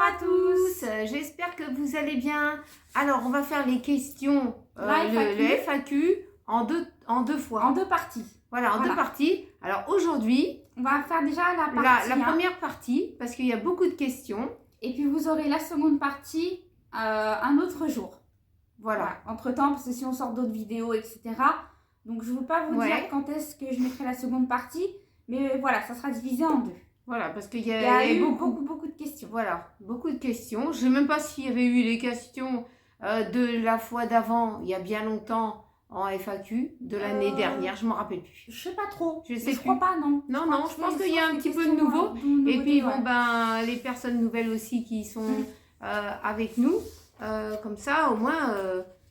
à tous, j'espère que vous allez bien. Alors, on va faire les questions, le FAQ en deux fois. En deux parties. Voilà, en deux parties. Alors, aujourd'hui, on va faire déjà la première partie, parce qu'il y a beaucoup de questions. Et puis, vous aurez la seconde partie un autre jour. Voilà. Entre-temps, parce que si on sort d'autres vidéos, etc. Donc, je ne veux pas vous dire quand est-ce que je mettrai la seconde partie. Mais voilà, ça sera divisé en deux. Voilà, parce qu'il y a eu beaucoup de questions. Voilà, beaucoup de questions. Je ne sais même pas s'il y avait eu les questions de la fois d'avant, il y a bien longtemps, en FAQ, de l'année dernière. Je ne me rappelle plus. Je ne sais pas trop. Je crois pas, non. Non, je pense qu'il y a un petit peu de nouveau. Et puis, les personnes nouvelles aussi qui sont avec nous. Comme ça, au moins,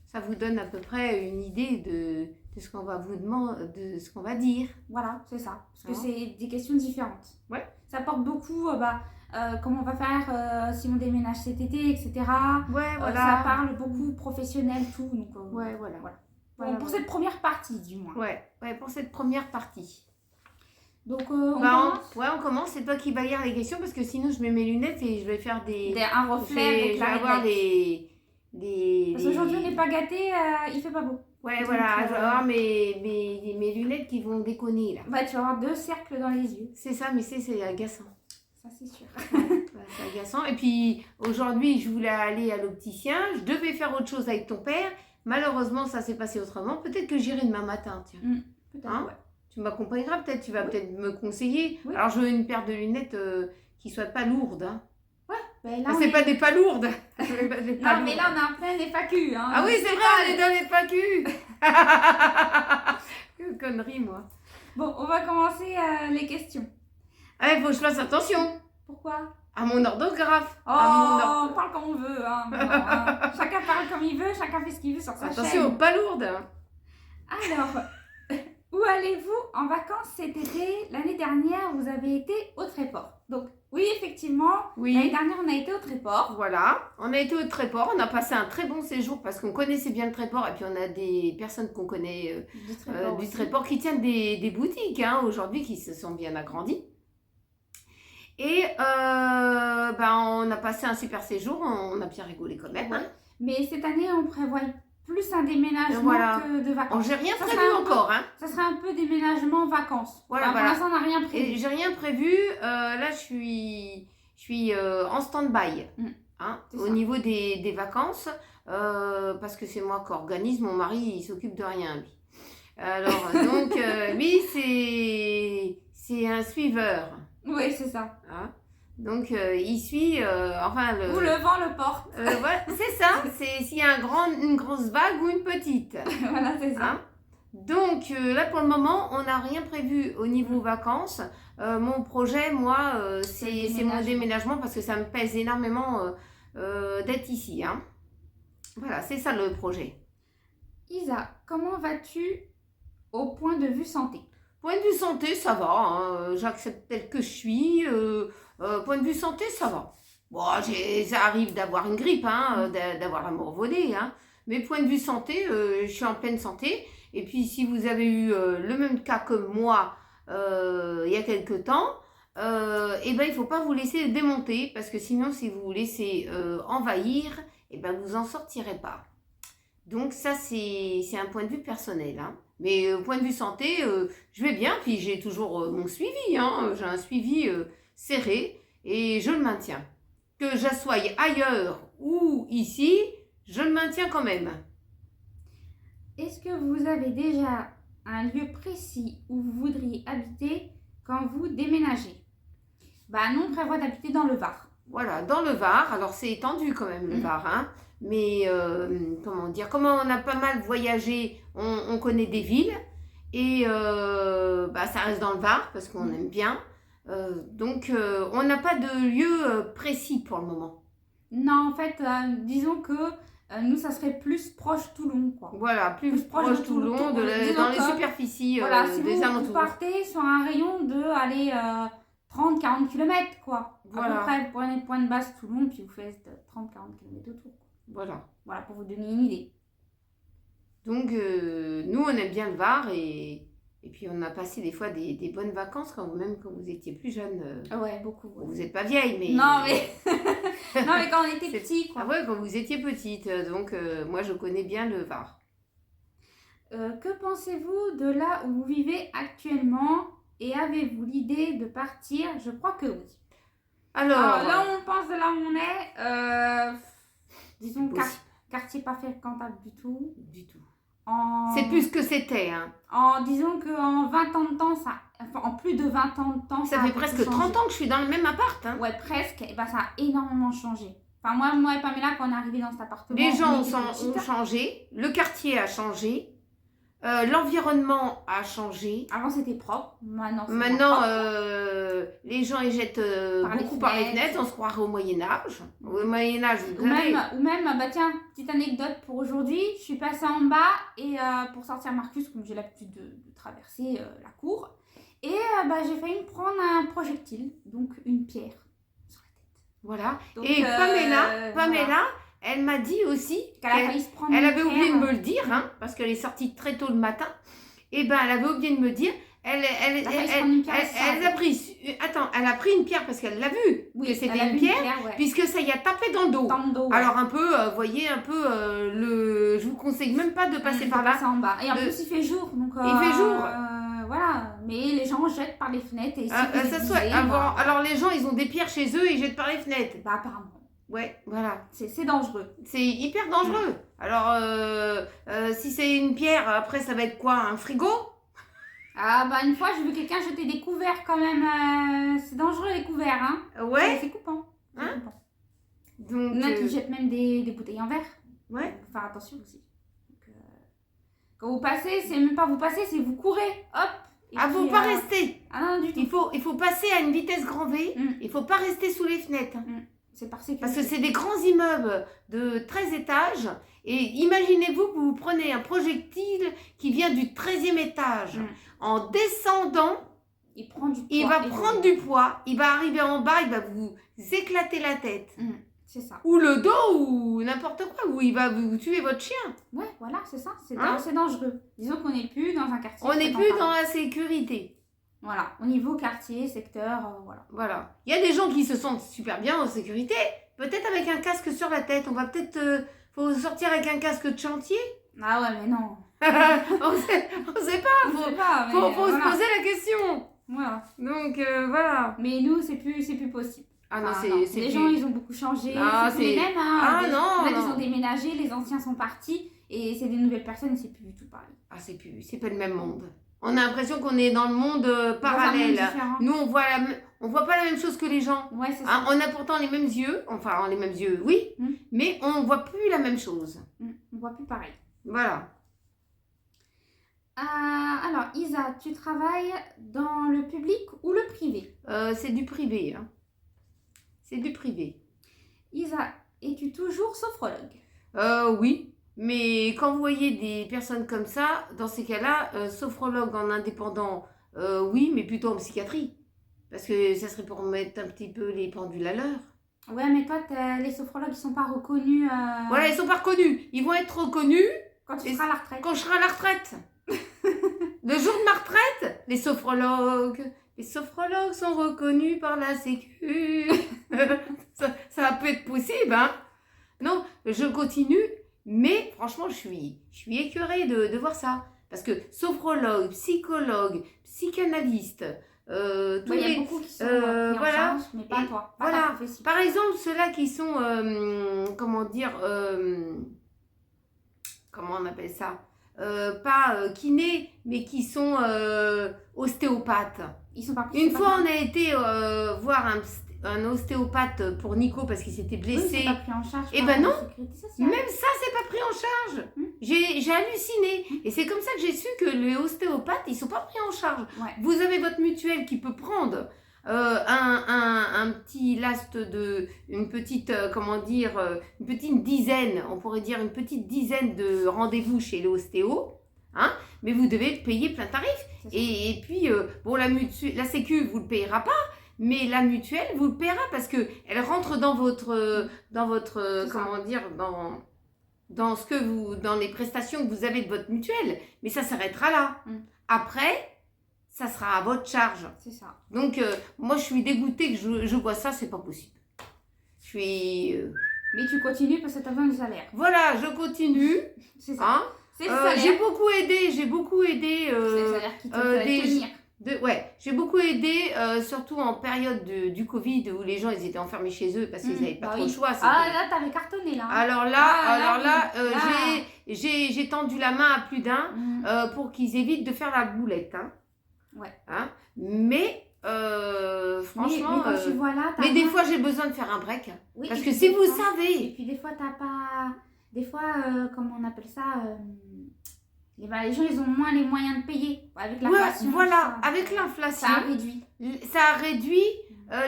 ça vous donne à peu près une idée de ce qu'on va vous demander, de ce qu'on va dire. Voilà, c'est ça. Parce que c'est des questions différentes. Ouais. Ça porte beaucoup, comment on va faire si on déménage cet été, etc. Ouais, voilà. Ça parle beaucoup professionnel, tout. Donc, ouais, voilà. Bon, pour cette première partie, du moins. Ouais, pour cette première partie. Donc, on commence. On commence. C'est toi qui vas lire les questions parce que sinon, je mets mes lunettes et je vais faire un reflet. Je vais avoir des... Parce qu'aujourd'hui, on n'est pas gâtés, il fait pas beau. Ouais, donc, voilà, je vais avoir mes lunettes qui vont déconner là. Ouais, tu vas avoir 2 cercles dans les yeux. C'est ça, mais c'est agaçant. Ça, c'est sûr. C'est agaçant. Et puis, aujourd'hui, je voulais aller à l'opticien. Je devais faire autre chose avec ton père. Malheureusement, ça s'est passé autrement. Peut-être que j'irai demain matin, tiens. Peut-être, ouais. Tu m'accompagneras peut-être, tu vas peut-être me conseiller. Oui. Alors, je veux une paire de lunettes qui ne soient pas lourdes. Hein. Ben là, c'est pas des pas lourdes. Non, mais là, on est en plein FAQ. Hein. Ah oui, c'est vrai, on est dans les FAQ. Quelle connerie, moi. Bon, on va commencer les questions. Ah, il faut que je fasse attention. Pourquoi? À mon orthographe. On parle comme on veut. Hein. Chacun parle comme il veut, chacun fait ce qu'il veut sur sa chaîne. Attention, pas lourde. Alors, où allez-vous en vacances cet été? L'année dernière, vous avez été au Tréport. Donc, oui, effectivement, l'année dernière, on a été au Tréport. Voilà, on a été au Tréport. On a passé un très bon séjour parce qu'on connaissait bien le Tréport. Et puis, on a des personnes qu'on connaît du Tréport qui tiennent des boutiques aujourd'hui, qui se sont bien agrandies. Et on a passé un super séjour. On a bien rigolé quand même. Hein. Mais cette année, on prévoit plus un déménagement que de vacances. J'ai rien prévu encore. Ça sera un peu déménagement vacances. Pour l'instant, on n'a rien prévu. J'ai rien prévu. Là, je suis en stand-by au niveau des vacances. Parce que c'est moi qui organise. Mon mari, il s'occupe de rien, lui. Alors, donc, lui, c'est un suiveur. Oui, c'est ça. Donc, il suit, où le vent le porte. Voilà, c'est ça. C'est s'il y a une grosse vague ou une petite. Voilà, c'est ça. Donc, là, pour le moment, on n'a rien prévu au niveau vacances. Mon projet, moi, c'est mon déménagement parce que ça me pèse énormément d'être ici. Voilà, c'est ça le projet. Isa, comment vas-tu au point de vue santé? Point de vue santé, ça va. J'accepte tel que je suis. Point de vue santé, ça va. Bon, ça arrive d'avoir une grippe, d'avoir la morvonnée. Mais point de vue santé, je suis en pleine santé. Et puis, si vous avez eu le même cas que moi il y a quelques temps, il ne faut pas vous laisser démonter. Parce que sinon, si vous vous laissez envahir, vous n'en sortirez pas. Donc, ça, c'est un point de vue personnel. Mais au point de vue santé, je vais bien. Puis, j'ai toujours mon suivi. J'ai un suivi serré et je le maintiens. Que je sois ailleurs ou ici, je le maintiens quand même. Est-ce que vous avez déjà un lieu précis où vous voudriez habiter quand vous déménagez? Nous, on prévoit d'habiter dans le Var. Voilà, dans le Var. Alors, c'est étendu quand même, le Var. Mais, comment dire, comme on a pas mal voyagé, on connaît des villes. Et ça reste dans le Var parce qu'on aime bien. Donc, on n'a pas de lieu précis pour le moment. Non, en fait, disons que nous, ça serait plus proche Toulon, quoi. Voilà, plus proche Toulon, dans les superficies si des alentours. Vous partez sur un rayon de 30-40 km, quoi. Voilà. À peu près, vous prenez le point de base Toulon, puis vous faites 30-40 km autour. Voilà. Voilà, pour vous donner une idée. Donc, nous, on aime bien le Var et puis, on a passé des fois des bonnes vacances, même quand vous étiez plus jeune. Ouais, beaucoup. Ouais. Vous n'êtes pas vieille, mais... Non, mais Non, mais quand on était C'est- petit, quoi. Ah ouais, quand vous étiez petite, donc moi je connais bien le Var. Que pensez-vous de là où vous vivez actuellement et avez-vous l'idée de partir? Je crois que oui. Alors, là où on pense de là où on est, disons possible. quartier pas fréquentable du tout. Du tout. En, C'est plus ce que c'était, hein. disons qu'en 20 ans de temps, en plus de 20 ans de temps, Ça a fait beaucoup presque changé. 30 ans que je suis dans le même appart, hein. Ouais, presque. Et ben, ça a énormément changé. Enfin, moi et Pamela, quand on est arrivé dans cet appartement, Les gens on était ont petites. changé, le quartier a changé, l'environnement a changé. Avant, c'était propre. Maintenant, c'est moins Maintenant, propre. les gens ils jettent Par les beaucoup par les fenêtres. fenêtres, on se croirait au Moyen-Âge. Au Moyen-Âge, vous Ou savez. même, bah tiens, petite anecdote pour aujourd'hui, je suis passée en bas et pour sortir Marcus, comme j'ai l'habitude de traverser la cour, et bah, j'ai failli me prendre un projectile, donc une pierre sur la tête. Voilà. Donc, Et Pamela, voilà. elle m'a dit aussi Qu'elle a failli se prendre elle une avait oublié de pierre. me le dire, hein, parce qu'elle est sortie très tôt le matin. Et ben, elle avait oublié de me dire. Elle a pris une pierre parce qu'elle l'a vu Oui, que elle c'était a une vu pierre, ouais. puisque ça y a tapé dans le dos. Dans le dos, ouais. Alors un peu, voyez un peu je vous conseille même pas de passer par là. Passer en bas. Et en plus il fait jour, donc. Il fait jour. Voilà, mais les gens jettent par les fenêtres et si vous Ça êtes soit. visé, Alors les gens, ils ont des pierres chez eux et ils jettent par les fenêtres. bah apparemment. Ouais, voilà. C'est dangereux. C'est hyper dangereux. Alors si c'est une pierre, après ça va être quoi? Un frigo? Ah bah une fois j'ai vu quelqu'un jeter des couverts quand même, c'est dangereux les couverts, hein. Ouais. C'est coupant. C'est Hein coupant. Donc. Il y en a qui jettent même des bouteilles en verre. Ouais. Faut faire attention aussi. Donc, quand vous passez, c'est même pas vous passez, c'est vous courez, hop. Et Ah, puis, faut pas rester. Ah non du tout. Il faut passer à une vitesse grand V. Il faut pas rester sous les fenêtres. C'est par sécurité. Parce que c'est des grands immeubles de 13 étages. Et imaginez-vous que vous prenez un projectile qui vient du 13e étage. En descendant, il prend du poids. Il va prendre du poids. Il va arriver en bas, il va vous éclater la tête. C'est ça. Ou le dos, ou n'importe quoi. Ou il va vous tuer votre chien. Ouais, voilà, c'est ça. C'est dangereux. Disons qu'on n'est plus dans un quartier. On n'est plus dans la sécurité. Voilà, au niveau quartier, secteur, voilà. Voilà. Il y a des gens qui se sentent super bien en sécurité. Peut-être avec un casque sur la tête. On va peut-être... faut sortir avec un casque de chantier. Ah ouais, mais non. on sait pas. Faut se poser la question. Voilà. Donc, voilà. Mais nous, c'est plus possible. Ah non, c'est les plus... gens, ils ont beaucoup changé. Ah, c'est plus les mêmes. Hein. Ah non, ils ont déménagé, les anciens sont partis. Et c'est des nouvelles personnes, c'est plus du tout pareil. Ah, c'est pas le même monde. On a l'impression qu'on est dans le monde parallèle. Nous, on voit pas la même chose que les gens. Ouais, c'est ça. On a pourtant les mêmes yeux. Enfin, les mêmes yeux, oui. Mais on voit plus la même chose. On voit plus pareil. Voilà. Alors, Isa, tu travailles dans le public ou le privé? C'est du privé. Hein. C'est du privé. Isa, es-tu toujours sophrologue? Oui. Mais quand vous voyez des personnes comme ça, dans ces cas-là, sophrologue en indépendant, oui, mais plutôt en psychiatrie. Parce que ça serait pour mettre un petit peu les pendules à l'heure. Ouais, mais toi, les sophrologues, ils sont pas reconnus. Voilà, ils sont pas reconnus. Ils vont être reconnus quand tu seras à la retraite. Quand je serai à la retraite. Le jour de ma retraite, les sophrologues sont reconnus par la Sécu. ça peut être possible, hein. Non, je continue. Mais franchement, je suis écœurée de voir ça. Parce que sophrologue, psychologue, psychanalyste, y a beaucoup qui sont pris en charge, mais pas toi. Pas ta profession. Par exemple, ceux-là qui sont, comment on appelle ça, pas kinés, mais qui sont ostéopathes. Ils sont pas pris. Une fois, on a été voir un ostéopathe pour Nico parce qu'il s'était blessé. Oui, c'est pas pris en charge. Et ben non, même ça, c'est pas pris en charge. J'ai halluciné. Et c'est comme ça que j'ai su que les ostéopathes, ils sont pas pris en charge. Ouais. Vous avez votre mutuelle qui peut prendre un petit last de une petite une petite dizaine, on pourrait dire une petite dizaine de rendez-vous chez l'ostéo, hein, mais vous devez payer plein tarif. Et puis bon, la sécu vous le payera pas, mais la mutuelle vous le paiera parce que elle rentre dans votre dans les prestations que vous avez de votre mutuelle, mais ça s'arrêtera là. Après, ça sera à votre charge. C'est ça. Donc, moi, je suis dégoûtée que je vois ça, c'est pas possible. Je suis... Mais tu continues parce que tu as besoin du salaire. Voilà, je continue. C'est ça. Hein. C'est le salaire. J'ai beaucoup aidé. C'est le salaire qui te fait tenir. J'ai beaucoup aidé, surtout en période du Covid où les gens ils étaient enfermés chez eux parce qu'ils n'avaient pas trop de choix. Ah là, t'avais cartonné là. Alors là, j'ai tendu la main à plus d'un pour qu'ils évitent de faire la boulette. Hein. Ouais. Hein. Mais franchement, mais quand tu vois là, mais des fois j'ai besoin de faire un break. Oui, parce que si vous savez. Et puis des fois t'as pas, des fois comment on appelle ça. Les gens, ils ont moins les moyens de payer. Avec l'inflation. Ouais, voilà, avec l'inflation. Ça a réduit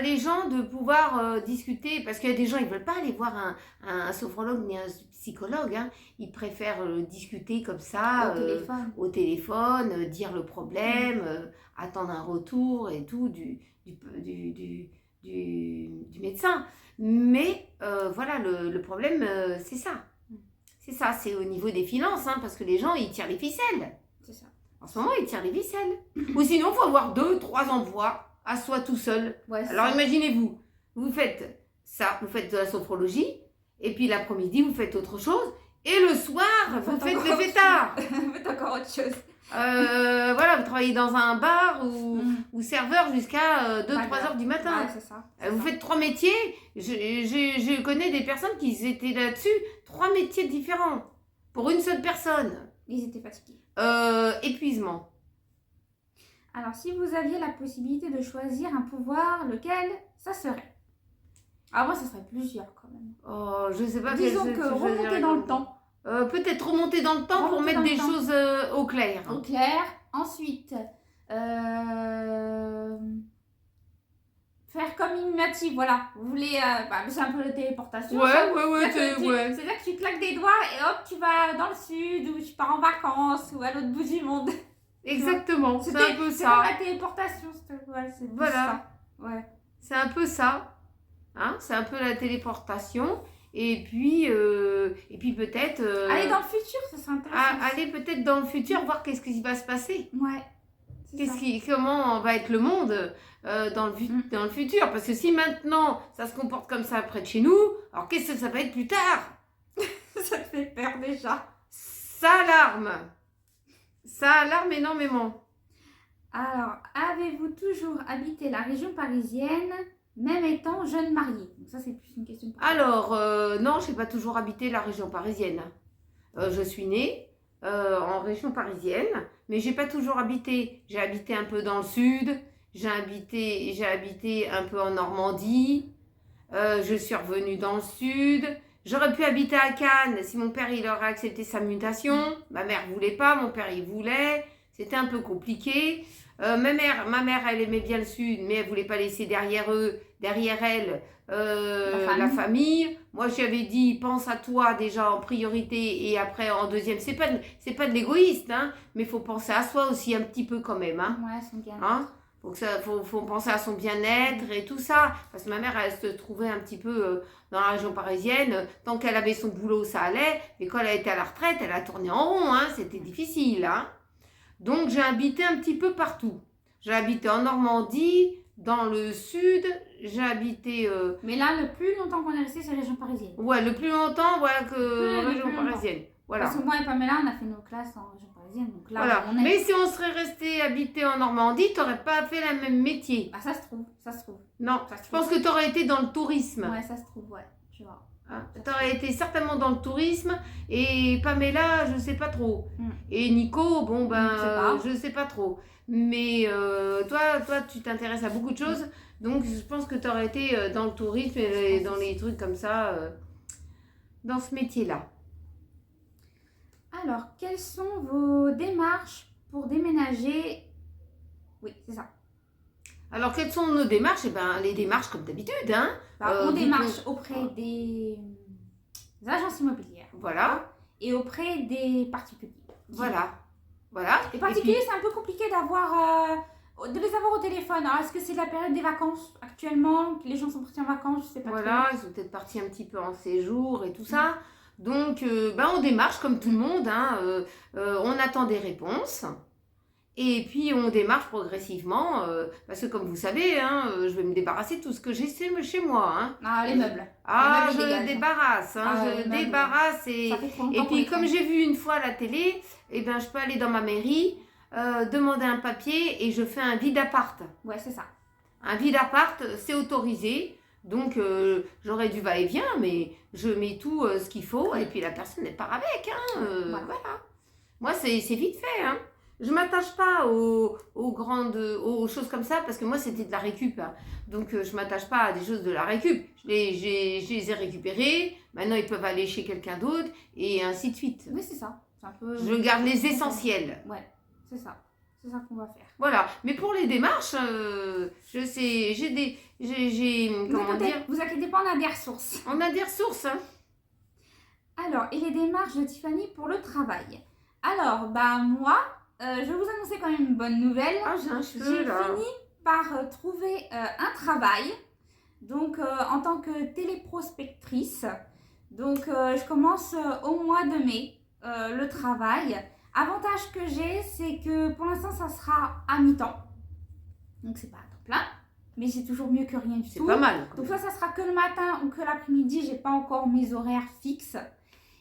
les gens de pouvoir discuter. Parce qu'il y a des gens, ils ne veulent pas aller voir un sophrologue ni un psychologue. Hein. Ils préfèrent discuter comme ça, au téléphone, dire le problème, attendre un retour et tout du médecin. Mais voilà, le problème, c'est ça. C'est ça, c'est au niveau des finances, hein, parce que les gens, ils tirent les ficelles. C'est ça. En ce moment, ils tirent les ficelles. Ou sinon, il faut avoir 2-3 emplois à soi tout seul. Ouais, alors, imaginez-vous, vous faites ça, vous faites de la sophrologie, et puis l'après-midi, vous faites autre chose, et le soir, vous faites le fêtard. Vous faites encore autre chose. Voilà, vous travaillez dans un bar ou serveur jusqu'à 2-3 heures du matin. Ouais, c'est ça. Vous faites 3 métiers. Je connais des personnes qui étaient là-dessus. 3 métiers différents pour une seule personne. Ils étaient fatigués. Épuisement. Alors, si vous aviez la possibilité de choisir un pouvoir, lequel ça serait? Ah, moi, ça serait plusieurs quand même. Oh, je sais pas. Disons que remonter dans le temps. Peut-être remonter dans le temps pour mettre des choses au clair. Au clair. Ensuite, faire comme Inmati, voilà. Vous voulez, c'est un peu la téléportation. Ouais. C'est-à-dire que tu claques des doigts et hop, tu vas dans le sud ou tu pars en vacances ou à l'autre bout du monde. Exactement, c'est un peu ça. C'est comme la téléportation, voilà. Ça. Ouais. C'est un peu ça. Hein, c'est un peu la téléportation. Et puis peut-être... aller dans le futur, ça serait intéressant. Aller peut-être dans le futur, voir qu'est-ce qui va se passer. Ouais. Comment va être le monde dans le futur. Parce que si maintenant, ça se comporte comme ça près de chez nous, alors qu'est-ce que ça va être plus tard? Ça te fait peur déjà. Ça alarme énormément. Alors, avez-vous toujours habité la région parisienne, même étant jeune mariée? Donc ça, c'est plus une question de... Alors, non, je n'ai pas toujours habité la région parisienne. Je suis née en région parisienne, mais j'ai pas toujours habité. J'ai habité un peu dans le sud, j'ai habité un peu en Normandie, je suis revenue dans le sud. J'aurais pu habiter à Cannes si mon père il aurait accepté sa mutation. Ma mère voulait pas, mon père il voulait. C'était un peu compliqué. Ma mère elle aimait bien le sud, mais elle voulait pas laisser derrière elle la famille. Moi j'avais dit pense à toi déjà en priorité et après en deuxième. C'est pas de l'égoïste, hein, mais faut penser à soi aussi un petit peu quand même, hein. Ouais, son bien-être. Hein, faut penser à son bien-être et tout ça. Parce que ma mère elle se trouvait un petit peu dans la région parisienne. Tant qu'elle avait son boulot ça allait, mais quand elle a été à la retraite elle a tourné en rond, hein. C'était difficile, hein. Donc j'ai habité un petit peu partout. J'ai habité en Normandie, dans le sud, j'ai habité... Mais là, le plus longtemps qu'on est resté, c'est la région parisienne. Ouais, le plus longtemps, voilà, que région parisienne. Voilà. Parce que moi et Pamela, on a fait nos classes en région parisienne. Donc là, voilà. on est... Mais si on serait resté habité en Normandie, t'aurais pas fait le même métier. Ah, ça se trouve. Non, je pense que t'aurais été dans le tourisme. Ouais, ça se trouve, ouais, tu vois. T'aurais été certainement dans le tourisme et Pamela, je sais pas trop. Et Nico, bon ben, je sais pas trop. Mais toi, tu t'intéresses à beaucoup de choses, donc je pense que t'aurais été dans le tourisme et dans les trucs comme ça, dans ce métier-là. Alors, quelles sont vos démarches pour déménager? Oui, c'est ça. Alors, quelles sont nos démarches? Eh ben, les démarches comme d'habitude, hein. On démarche auprès des agences immobilières. Voilà. Et auprès des particuliers. Voilà. Les particuliers, c'est un peu compliqué de les avoir au téléphone. Alors, est-ce que c'est la période des vacances actuellement? Que les gens sont partis en vacances? Je sais pas. Voilà, ils sont peut-être partis un petit peu en séjour et tout ça. Donc, on démarche comme tout le monde, hein. On attend des réponses. Et puis on démarche progressivement, parce que comme vous savez, hein, je vais me débarrasser de tout ce que j'ai chez moi. Hein. Ah, les meubles. Ah, les meubles, je dégage. débarrasse, hein, Ah, je les meubles, débarrasse. Ça fait trop longtemps Et qu'on puis les comme traîne. j'ai vu une fois à la télé, eh ben, je peux aller dans ma mairie, demander un papier et je fais un vide appart. Ouais, c'est ça. Un vide appart, c'est autorisé. Donc j'aurai du va-et-vient, mais je mets tout ce qu'il faut et puis la personne elle part avec. Hein, Voilà. voilà. Moi, c'est vite fait. Hein. Je ne m'attache pas aux choses comme ça parce que moi, c'était de la récup. Hein. Donc, je ne m'attache pas à des choses de la récup. Je les ai récupérées. Maintenant, ils peuvent aller chez quelqu'un d'autre et ainsi de suite. Oui, c'est ça. C'est un peu... Je garde les essentiels. Ouais, c'est ça. C'est ça qu'on va faire. Voilà. Mais pour les démarches, je sais, comment dire, Vous inquiétez pas, on a des ressources. on a des ressources. Hein. Alors, et les démarches de Tiffany pour le travail. Alors, bah moi, je vais vous annoncer quand même une bonne nouvelle. Ah, j'ai un cheveu J'ai là. fini par trouver un travail, donc en tant que téléprospectrice. Donc, je commence au mois de mai le travail. Avantage que j'ai, c'est que pour l'instant, ça sera à mi-temps. Donc, c'est pas à temps plein, mais c'est toujours mieux que rien du tout. C'est pas mal. Donc, ça sera que le matin ou que l'après-midi. J'ai pas encore mes horaires fixes.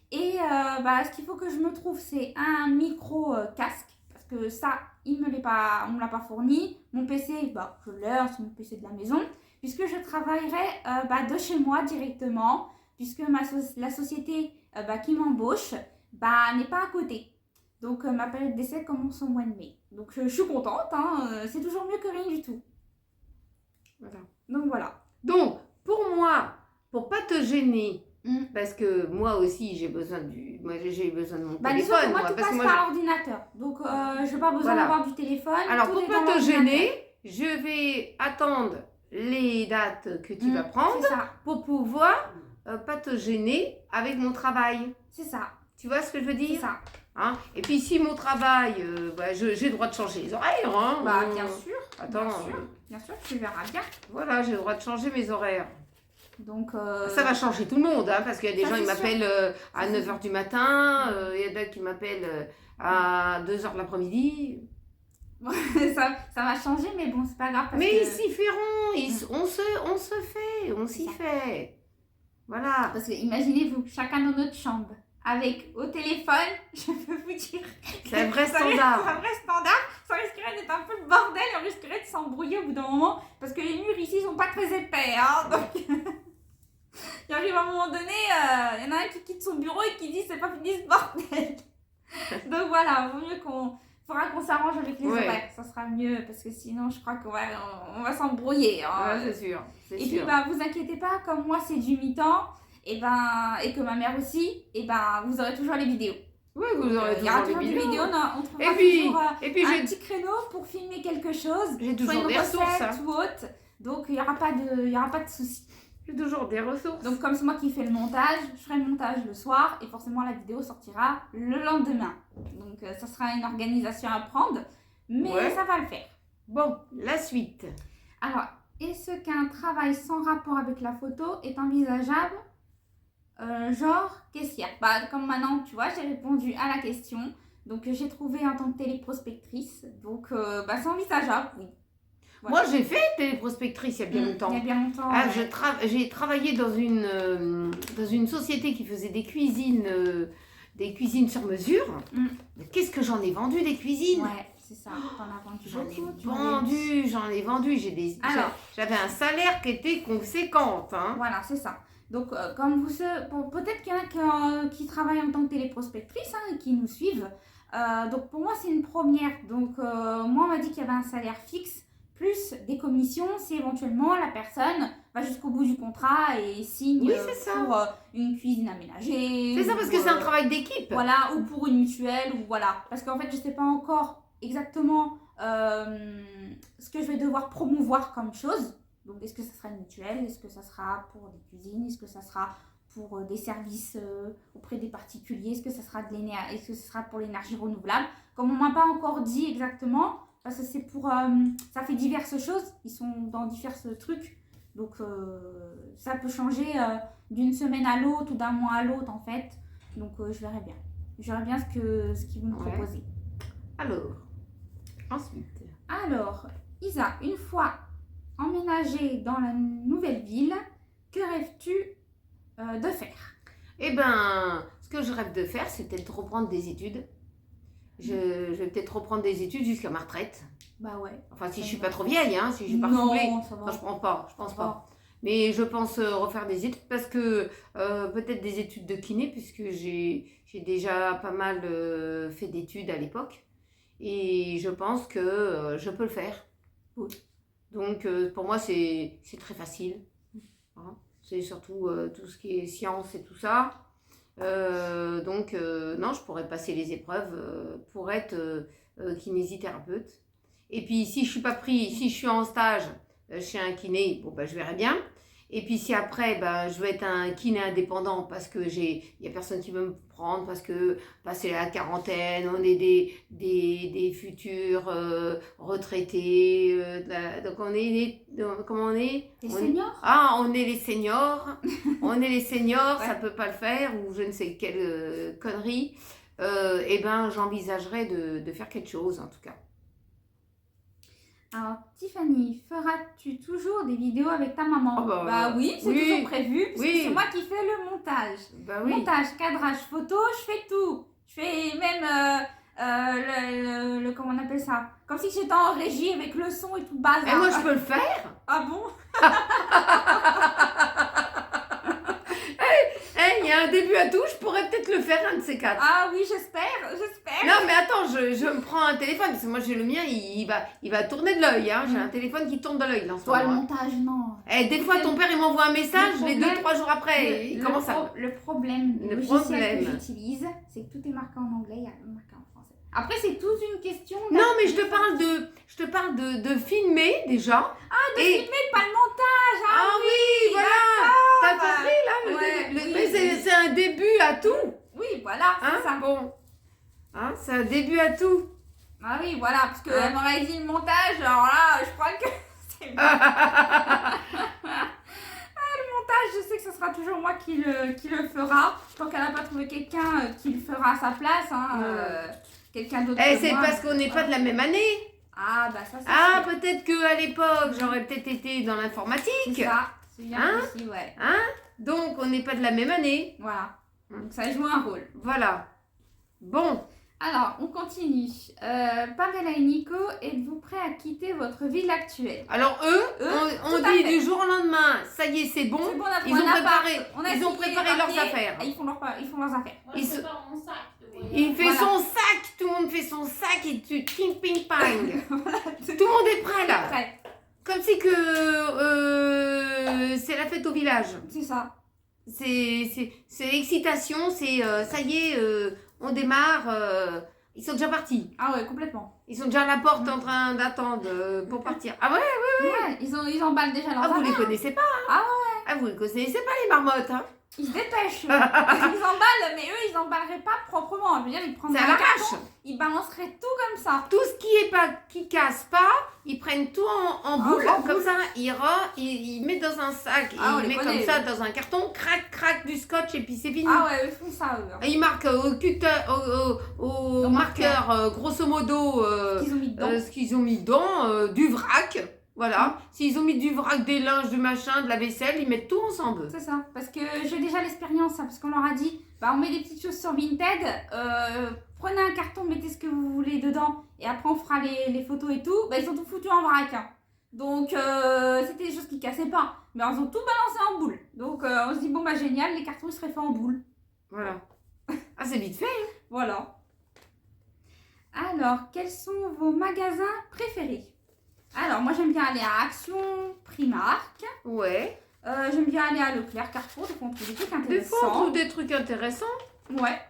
Et ce qu'il faut que je me trouve, c'est un micro casque. Parce que ça, on ne me l'a pas fourni. Mon PC, je l'ai, c'est mon PC de la maison. Puisque je travaillerai de chez moi directement. Puisque la société qui m'embauche n'est pas à côté. Donc ma période d'essai commence au mois de mai. Donc je suis contente, hein, c'est toujours mieux que rien du tout. Voilà. Donc voilà. Donc, pour moi, pour pas te gêner, parce que moi aussi j'ai besoin de mon téléphone. Moi, tout passe par l'ordinateur. Donc je n'ai pas besoin d'avoir du téléphone. Alors pour pas te gêner, je vais attendre les dates que tu vas prendre pour pouvoir pas te gêner avec mon travail. C'est ça. Tu vois ce que je veux dire? C'est ça. Hein? Et puis si mon travail, j'ai le droit de changer les horaires. Hein? Bien sûr. Attends. Bien sûr, tu verras bien. Voilà, j'ai le droit de changer mes horaires. Donc, ça va changer tout le monde, hein, parce qu'il y a des gens qui m'appellent à 9h du matin, il y a d'autres qui m'appellent à 2h de l'après-midi. ça va changer, mais bon, c'est pas grave. Mais ils s'y feront, on s'y fait. Voilà. Parce que imaginez-vous, chacun dans notre chambre, avec au téléphone, je peux vous dire. C'est un vrai standard. C'est un vrai standard. Ça risquerait d'être un peu le bordel, on risquerait de s'embrouiller au bout d'un moment, parce que les murs ici sont pas très épais, hein, donc. Il arrive à un moment donné, il y en a un qui quitte son bureau et qui dit c'est pas fini ce bordel. Donc voilà, vaut mieux faudra qu'on s'arrange avec les horaires, ça sera mieux parce que sinon je crois qu'on va s'embrouiller. Hein. Ouais, c'est sûr. Et puis vous inquiétez pas, comme moi c'est du mi-temps et que ma mère aussi, vous aurez toujours les vidéos. Oui, vous aurez toujours les vidéos. On trouvera toujours un petit créneau pour filmer quelque chose. J'ai toujours des ressources. Hein. Ou autre. Donc il y aura pas de soucis. J'ai toujours des ressources. Donc comme c'est moi qui fais le montage, je ferai le montage le soir et forcément la vidéo sortira le lendemain. Donc ça sera une organisation à prendre, mais ça va le faire. Bon, la suite. Alors, est-ce qu'un travail sans rapport avec la photo est envisageable? Qu'est-ce qu'il y a? Comme maintenant, tu vois, j'ai répondu à la question. Donc j'ai trouvé en tant que téléprospectrice. Donc c'est envisageable, oui. Voilà. Moi, j'ai fait téléprospectrice il y a bien longtemps. Il y a bien longtemps. J'ai travaillé dans une société qui faisait des cuisines sur mesure. Mais qu'est-ce que j'en ai vendu des cuisines? Ouais, c'est ça. T'en as vendu. J'en ai vendu. J'avais un salaire qui était conséquent. Hein. Voilà, c'est ça. Donc, comme peut-être qu'il y en a qui travaillent en tant que téléprospectrice et qui nous suivent. Donc, pour moi, c'est une première. Donc, moi, on m'a dit qu'il y avait un salaire fixe. Plus des commissions si éventuellement la personne va jusqu'au bout du contrat et signe pour une cuisine aménagée. C'est ça, parce que c'est un travail d'équipe. Voilà, ou pour une mutuelle, ou voilà. Parce qu'en fait, je ne sais pas encore exactement ce que je vais devoir promouvoir comme chose. Donc, est-ce que ça sera une mutuelle? Est-ce que ça sera pour des cuisines? Est-ce que ça sera pour des services auprès des particuliers? Est-ce que ça sera pour l'énergie renouvelable? Comme on ne m'a pas encore dit exactement, parce que c'est ça fait diverses choses, ils sont dans divers trucs, donc ça peut changer d'une semaine à l'autre ou d'un mois à l'autre en fait, donc je verrai bien ce qu'ils vont me proposer. Alors, Ensuite. Alors, Isa, une fois emménagée dans la nouvelle ville, que rêves-tu de faire? Eh ben, ce que je rêve de faire, c'est peut-être de reprendre des études. Je vais peut-être reprendre des études jusqu'à ma retraite. Bah ouais. Enfin, si Ça je suis va. pas trop vieille, hein, si je suis pas Non, refoulée. ça va. Non, je pense Ça pas. va. Mais je pense refaire des études parce que peut-être des études de kiné, puisque j'ai déjà pas mal fait d'études à l'époque. Et je pense que je peux le faire. Oui. Donc pour moi, c'est très facile. Hein. C'est surtout tout ce qui est science et tout ça. Donc non, je pourrais passer les épreuves pour être kinésithérapeute. Et puis si je suis pas pris, si je suis en stage chez un kiné, bon ben je verrai bien. Et puis si après ben, je veux être un kiné indépendant parce que il y a personne qui veut me prendre parce que passer la quarantaine, on est des futurs retraités, donc on est comment on est? Les seniors? Ah, on est les seniors. On est les seniors, Ouais. ça peut pas le faire ou je ne sais quelle connerie. Eh ben j'envisagerais de faire quelque chose en tout cas. Alors, Tiffany, feras-tu toujours des vidéos avec ta maman? Oh bah, oui, c'est oui. toujours prévu, puisque Oui. c'est moi qui fais le montage. Bah oui. Montage, cadrage, photo, je fais tout. Je fais même comment on appelle ça? Comme si j'étais en régie avec le son et tout le bazar. Et moi je peux le faire. Ah bon? Il y a un début à tout, je pourrais peut-être le faire un de ces quatre. Ah oui, j'espère. Non mais attends, je me prends un téléphone, parce que moi j'ai le mien, il va tourner de l'œil. Hein. J'ai un téléphone qui tourne de l'œil là en ce Toi, le moment. montage, non. Et des fois ton père il m'envoie un message, Le les problème- 2-3 jours après, il commence à... Le problème du Le logiciel problème. que j'utilise, c'est que tout est marqué en anglais, il y a rien marqué en français. Après, c'est toute une question. Non mais je te parle de filmer déjà. De filmer, pas le montage. Ah oui, voilà. T'as bah, compris là ouais, oui, mais oui. c'est un début à tout. Oui, voilà, Hein, c'est ça. bon. Hein, c'est un début à tout. Ah oui, voilà, parce qu'elle Hein. m'aurait dit le montage, alors là, je crois que c'est bon. Le montage, je sais que ce sera toujours moi qui le fera. Tant qu'elle n'a pas trouvé quelqu'un qui le fera à sa place, hein, quelqu'un d'autre Eh, que c'est moi. parce qu'on n'est pas de la même année. Ah, bah ça, c'est Ah, sûr. peut-être qu'à l'époque, j'aurais peut-être été dans l'informatique. C'est ça, c'est bien Hein possible, ouais. Donc, on n'est pas de la même année. Voilà, donc ça joue un rôle. Voilà. Bon. Alors, on continue. Pamela et Nico, êtes-vous prêts à quitter votre ville actuelle? Alors, eux, on tout à dit fait. du jour au lendemain, ça y est, c'est bon. C'est bon, on a Ils trouvé ont un appart. préparé, On a ils ont signé les préparé leurs papiers, affaires. et ils font leurs affaires. Ils Je se- prépare mon sac. Il fait Voilà. son sac, tout le monde fait son sac et tu ping ping pang. Tout le monde est prêt là. Prêt, Comme si que c'est la fête au village. c'est ça. C'est l'excitation, c'est ça y est, on démarre. Ils sont déjà partis. Ah ouais, complètement. Ils sont déjà à la porte en train d'attendre pour partir. Ah ouais, Ouais, ils emballent déjà leurs ah, vous les affaires. connaissez pas. Hein. Ah ouais. Ah, vous les connaissez pas les marmottes. Hein. Ils se dépêchent. Ils emballent, mais eux, ils emballeraient pas proprement. Je veux dire, ils C'est prendraient à un l'arrache. carton, ils balanceraient tout comme ça. Tout ce qui casse pas, ils prennent tout en boule, en comme boule. ça, ils mettent dans un sac, Ah, on ils les mettent connaît, comme ça eux. dans un carton, crac, du scotch et puis c'est fini. Ah ouais, ils font ça, eux. Et ils marquent au marqueur, grosso modo, Qu'ils ont mis dedans. ce qu'ils ont mis dedans, du vrac. Voilà. S'ils ont mis du vrac, des linges, du machin, de la vaisselle, ils mettent tout ensemble. C'est ça, parce que j'ai déjà l'expérience, hein, parce qu'on leur a dit, bah on met des petites choses sur Vinted, prenez un carton, mettez ce que vous voulez dedans, et après on fera les photos et tout. Bah ils ont tout foutu en vrac. Hein. Donc c'était des choses qui cassaient pas, mais ils ont tout balancé en boule. Donc on se dit, bon bah génial, les cartons ils seraient faits en boule. Voilà. Ah, c'est vite fait. Hein. Voilà. Alors, quels sont vos magasins préférés? Alors, moi j'aime bien aller à Action, Primark. Ouais. J'aime bien aller à Leclerc, Carrefour, donc on trouve des trucs Des fois, on intéressants. trouve des trucs intéressants. Ouais.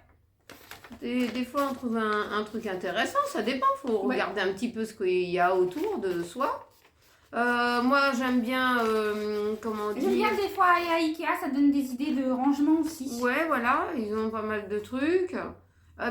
Des fois, on trouve un truc intéressant. Ça dépend. Faut Ouais. regarder un petit peu ce qu'il y a autour de soi. Moi, j'aime bien, comment J'aime dire... bien des fois aller à Ikea, ça donne des idées de rangement aussi. Ouais, voilà, ils ont pas mal de trucs.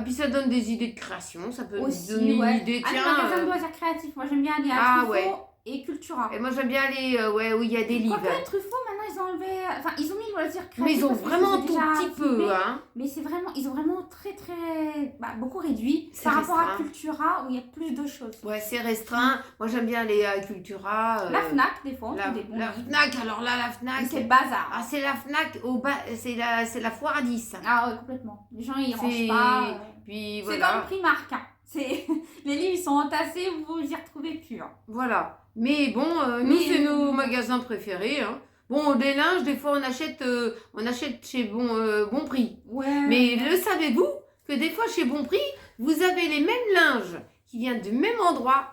Puis ça donne des idées de création, ça peut Aussi, donner ouais. une idée, Ah, les tiens. magasins de loisirs créatifs, moi j'aime bien aller à Ah, Truffaut ouais. et Cultura. Et moi j'aime bien aller ouais, où il y a des livres. Quoique Truffaut, maintenant ils ont enlevé... Enfin, ils ont mis le loisir créatif. Mais ils ont parce que vraiment c'était tout déjà petit peu, filmé, hein. Mais c'est vraiment... Ils ont vraiment très, très... beaucoup réduit C'est par rapport à restreint. Cultura, où il y a plus de choses. Ouais, c'est restreint. Moi, j'aime bien aller à Cultura. La Fnac, des fois, on La trouve des bons livres. Fnac, alors là, la Fnac. Mais c'est le bazar. Ah, c'est la Fnac, c'est la foire à 10. Ah ouais, complètement. Les gens, ils C'est- rangent pas. Puis C'est voilà. dans le Primark. Hein. Les livres, ils sont entassés, vous y retrouvez plus. Hein. Voilà. Mais bon, nous, Mais, c'est nos magasins préférés. Hein. Bon, des linges, des fois, on achète chez Bon Prix. Ouais. Mais le savez-vous que des fois, chez Bon Prix, vous avez les mêmes linges qui viennent du même endroit.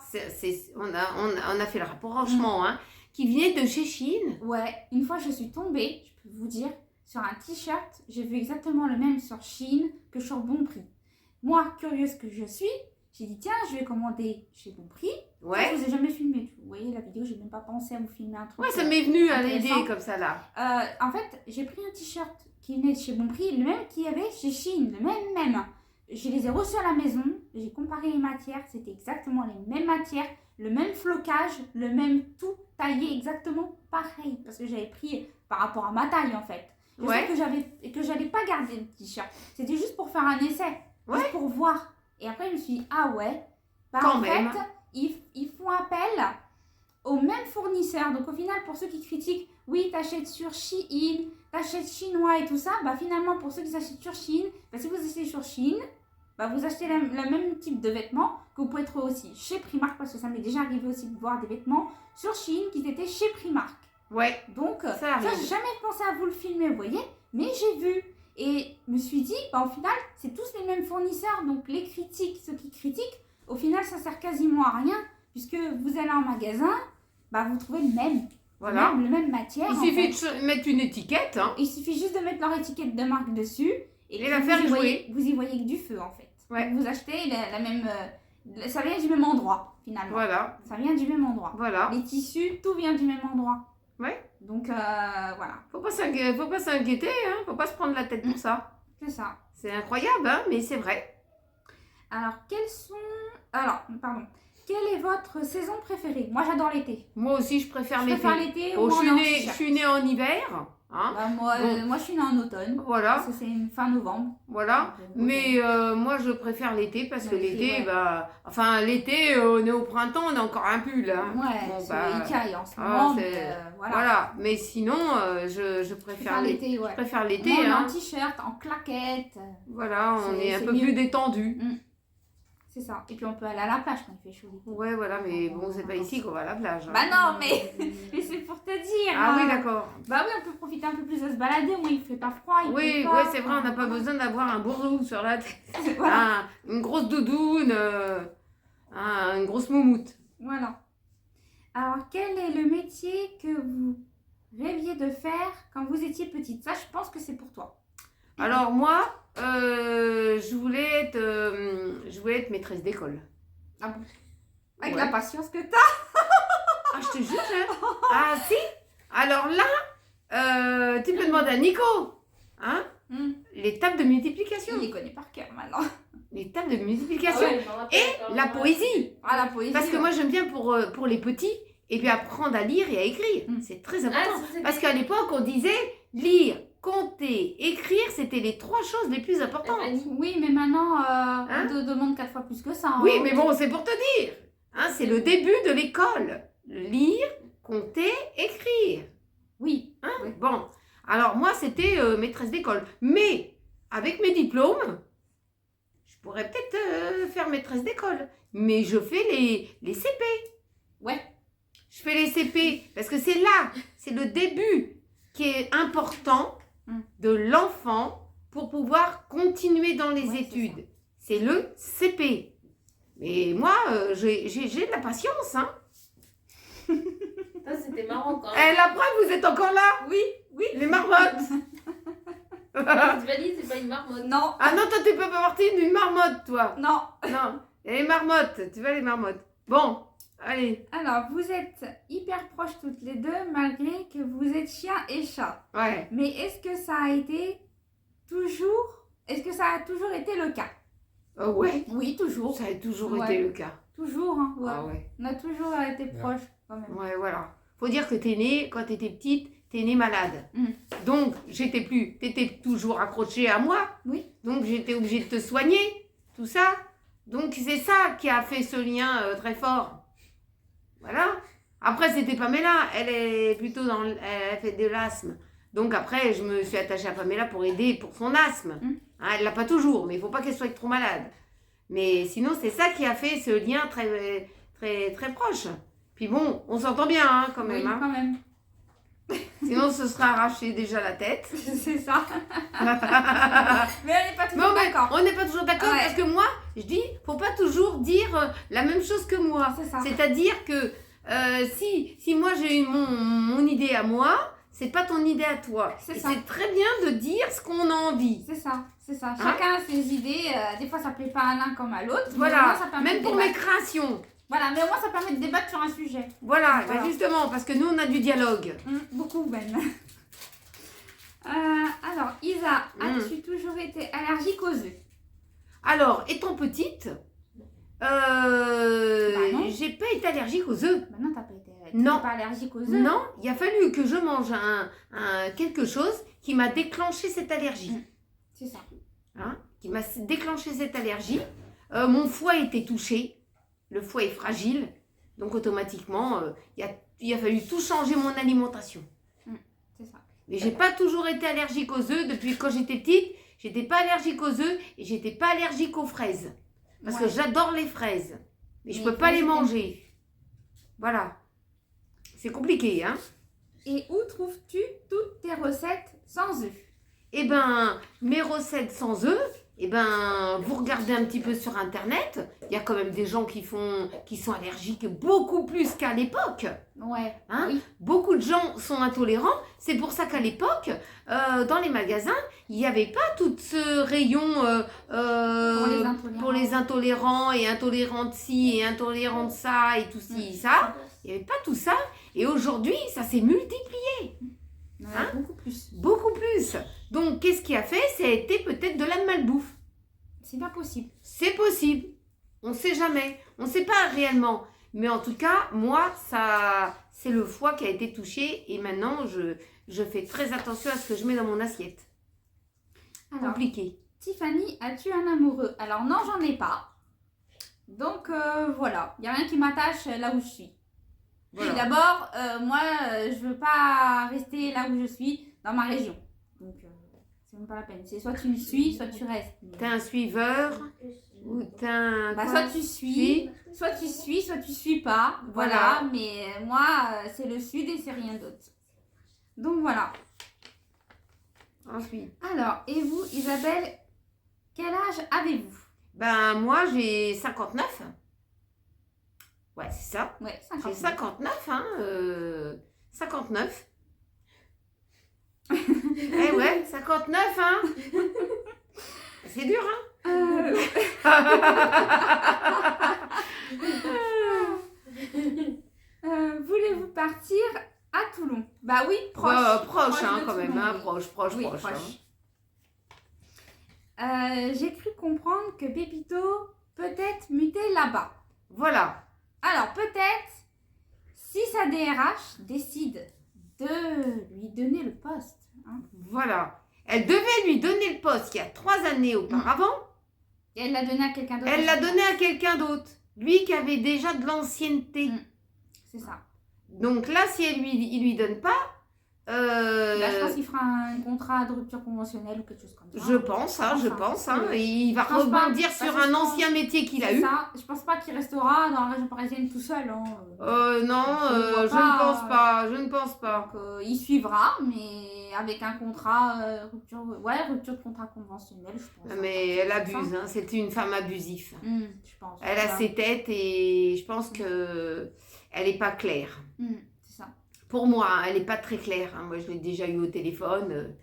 On a fait le rapprochement, hein, qui viennent de chez Chine. Ouais, une fois, je suis tombée, je peux vous dire, sur un t-shirt. J'ai vu exactement le même sur Shein que sur Bon Prix. Moi, curieuse que je suis, j'ai dit, tiens, je vais commander chez Bon Prix. Ça, Ouais. je vous ai jamais filmé. Vous voyez la vidéo, j'ai même pas pensé à vous filmer un truc. Ouais, ça m'est venu à l'idée intéressant. comme ça, là. En fait, j'ai pris un t-shirt qui venait de chez Bon Prix, le même qu'il y avait chez Shein, le même. Je les ai reçus à la maison, j'ai comparé les matières, c'était exactement les mêmes matières, le même flocage, le même tout taillé exactement pareil. Parce que j'avais pris par rapport à ma taille en fait. Je Ouais. sais que j'allais pas garder le t-shirt. C'était juste pour faire un essai, Ouais. juste pour voir. Et après, je me suis dit, ah ouais, bah, Quand en même. fait, ils font appel au même fournisseur. Donc au final, pour ceux qui critiquent, oui, t'achètes sur Shein, t'achètes chinois et tout ça, bah finalement, pour ceux qui achètent sur Shein, bah, si vous achetez sur Shein, bah, vous achetez le même type de vêtements que vous pouvez trouver aussi chez Primark, parce que ça m'est déjà arrivé aussi de voir des vêtements sur Shein qui étaient chez Primark. Ouais. Donc, Ça arrive. j'ai jamais pensé à vous le filmer, vous voyez, mais j'ai vu. Et je me suis dit, bah, au final, c'est tous les mêmes fournisseurs. Donc, les critiques, ceux qui critiquent, au final, ça sert quasiment à rien. Puisque vous allez en magasin, bah, vous trouvez le même. Voilà. Le même matière. Il en suffit fait. de mettre une étiquette, hein. Il suffit juste de mettre leur étiquette de marque dessus. Et la vous faire y jouer. voyez, vous y voyez que du feu, en fait. Ouais. Vous achetez la même... ça vient du même endroit, finalement. Voilà. Ça vient du même endroit. Voilà. Les tissus, tout vient du même endroit. Ouais. Donc, voilà. Faut pas s'inquiéter, hein. Faut pas se prendre la tête pour ça. C'est ça. C'est incroyable, hein, mais c'est vrai. Alors, quelle est votre saison préférée? Moi, j'adore l'été. Moi aussi, je préfère Je l'été. préfère l'été Bon, ou je suis née en hiver, hein. Bah, moi, Bon. moi, je suis née en automne. Voilà, Parce que c'est fin novembre. voilà. Donc, Mais moi, je préfère l'été parce que Ouais, l'été, ouais. bah, enfin, l'été, on est au printemps, on a encore un pull, hein. Ouais, Bon, c'est bah, il caille en ce ah, moment, c'est- mais voilà. Voilà. Mais sinon, je Je préfère l'été. ouais. Je préfère l'été, Moi, on est hein. en t-shirt, en claquette. Voilà, on C'est- est un c'est peu mieux. plus détendu. C'est ça. Et puis, on peut aller à la plage quand il fait chaud. Ouais, voilà, mais bon, c'est pas ici qu'on va à la plage, hein. Bah non, mais c'est pour te dire. Ah hein. oui, d'accord. Bah oui, on peut profiter un peu plus de se balader. Moi, il fait pas froid. Il Oui, fait pas, ouais, c'est vrai, on n'a pas besoin d'avoir un bourreau sur la tête. Voilà. Une grosse doudoune, une grosse moumoute. Voilà. Alors, quel est le métier que vous rêviez de faire quand vous étiez petite? Ça, je pense que c'est pour toi. Alors moi, je voulais être maîtresse d'école. Ah bon? Avec Ouais. la patience que t'as. Ah, je te jure, hein. Ah si. Alors là, tu peux demander à Nico, hein, les tables de multiplication. Il les connaît par cœur maintenant. Les tables de multiplication. Et la poésie. Ah, la poésie. Parce que ouais. moi, j'aime bien pour les petits, et puis apprendre à lire et à écrire. C'est très important. Parce qu'à l'époque, on disait lire, compter, écrire, c'était les 3 choses les plus importantes. Oui, mais maintenant, Hein? on te demande 4 fois plus que ça. hein. Oui, mais bon, c'est pour te dire. Hein, c'est le début de l'école. Lire, compter, écrire. Oui. Hein? Oui. Bon, alors moi, c'était maîtresse d'école. Mais avec mes diplômes, je pourrais peut-être faire maîtresse d'école. Mais je fais les CP. Ouais. Je fais les CP parce que c'est là, c'est le début qui est important de l'enfant pour pouvoir continuer dans les Ouais, études. C'est le CP. Mais moi, j'ai de la patience. Hein. Ça, c'était marrant quand Et la preuve, vous êtes encore là? Oui, oui. Les marmottes. Cette valise, c'est pas une marmotte. Non. Ah non, toi, tu peux pas partir d'une marmotte, toi. Non. Non. Et les marmottes, tu vois les marmottes. Bon, allez. Alors, vous êtes hyper proches toutes les deux, malgré que vous êtes chien et chat. Ouais. Mais est-ce que ça a été toujours... Est-ce que ça a toujours été le cas? Ouais. Oui, toujours. Ça a toujours Ouais. été le cas. Toujours, hein. Ouais. Ah ouais. On a toujours été proches, quand même. Ouais, voilà. Faut dire que t'es née, quand t'étais petite, t'es né malade. Donc, t'étais toujours accroché à moi. Oui. Donc, j'étais obligée de te soigner, tout ça. Donc, c'est ça qui a fait ce lien très fort. Voilà. Après, c'était Pamela. Elle est plutôt elle fait de l'asthme. Donc, après, je me suis attachée à Pamela pour aider pour son asthme. Hein, elle l'a pas toujours, mais il faut pas qu'elle soit trop malade. Mais sinon, c'est ça qui a fait ce lien très, très, très proche. Puis bon, on s'entend bien hein, quand même. Oui, Hein. quand même. Sinon, ce serait arraché déjà la tête. C'est ça. Mais on n'est pas Mais toujours d'accord. on n'est pas toujours d'accord Ouais. parce que moi, je dis, faut pas toujours dire la même chose que moi. C'est ça. C'est-à-dire que si moi j'ai eu mon idée à moi, c'est pas ton idée à toi. C'est Et ça. c'est très bien de dire ce qu'on a envie. C'est ça, c'est ça. Chacun a ses idées. Des fois, ça plaît pas à l'un comme à l'autre. mais au moins, Voilà, ça permet même de pour mes débattre. créations. Voilà, mais au moins, ça permet de débattre sur un sujet. Voilà, Voilà. ben justement, parce que nous, on a du dialogue. Beaucoup, Ben. Alors, Isa, as-tu toujours été allergique aux œufs? Alors, étant petite, non. j'ai pas été allergique aux œufs. Bah non, t'as pas été Non. pas allergique aux œufs. Non, il a fallu que je mange quelque chose qui m'a déclenché cette allergie. C'est ça. Hein, qui m'a déclenché cette allergie. Mon foie était touché. Le foie est fragile. Donc automatiquement, il a fallu tout changer mon alimentation. C'est ça. Mais j'ai pas toujours été allergique aux œufs. Depuis quand j'étais petite, j'étais pas allergique aux œufs et j'étais pas allergique aux fraises. Parce que j'adore les fraises. Mais je peux pas les manger. Voilà. C'est compliqué, hein. Et où trouves-tu toutes tes recettes sans œufs? Eh ben, mes recettes sans œufs, eh ben, vous regardez un petit peu sur Internet. Il y a quand même des gens qui sont allergiques beaucoup plus qu'à l'époque. Ouais. Hein? Oui. Beaucoup de gens sont intolérants. C'est pour ça qu'à l'époque, dans les magasins, il n'y avait pas tout ce rayon pour les intolérants et intolérants de ci et intolérants de ça et tout ci et ça. Il n'y avait pas tout ça. Et aujourd'hui, ça s'est multiplié. Hein? Beaucoup plus. Beaucoup plus. Donc, qu'est-ce qui a fait? Ça a été peut-être de la malbouffe. C'est bien possible. C'est possible. On ne sait jamais. On ne sait pas réellement. Mais en tout cas, moi, c'est le foie qui a été touché. Et maintenant, je fais très attention à ce que je mets dans mon assiette. Alors, Compliqué. Tiffany, as-tu un amoureux? Alors non, j'en ai pas. Donc voilà, il n'y a rien qui m'attache là où je suis. Voilà. Et d'abord, moi, je veux pas rester là où je suis, dans ma région. Donc, c'est même pas la peine. C'est soit tu me suis, soit tu restes. T'es un suiveur ou t'es un... Bah, quoi? soit tu suis, soit tu suis pas. Voilà, mais moi, c'est le sud et c'est rien d'autre. Donc voilà. Ensuite. Alors, et vous, Isabelle, quel âge avez-vous? Ben, moi, j'ai 59. Ouais, c'est ça. Ouais, J'ai 59, hein. 59. Eh ouais, 59, hein. C'est dur, hein. Voulez-vous partir à Toulon? Bah oui, proche. Proche, hein, de quand même, Toulon, hein. oui. Proche. Oui, hein. J'ai cru comprendre que Pépito peut être muté là-bas. Voilà. Alors peut-être, si sa DRH décide de lui donner le poste. Hein, Voilà. Elle devait lui donner le poste il y a 3 années auparavant. et elle l'a donné à quelqu'un d'autre. Elle l'a donné à quelqu'un d'autre. Lui qui avait déjà de l'ancienneté. C'est ça. Donc là, si il lui donne pas, Là, je pense qu'il fera un contrat de rupture conventionnelle ou quelque chose comme ça. je pense, hein. Et il va Je pense rebondir pas, sur parce que un je pense- ancien métier qu'il a C'est eu. ça. Je pense pas qu'il restera dans la région parisienne tout seul. Hein. Non, Je vois je pas, ne pense pas. Je ne pense pas. Donc, il suivra, mais avec un contrat, rupture de contrat conventionnel, je pense. Mais elle abuse, hein. C'est une femme abusive. Je pense. Elle a Voilà. ses têtes et je pense que elle n'est pas claire. C'est ça. Pour moi, elle n'est pas très claire. Hein. Moi, je l'ai déjà eu au téléphone.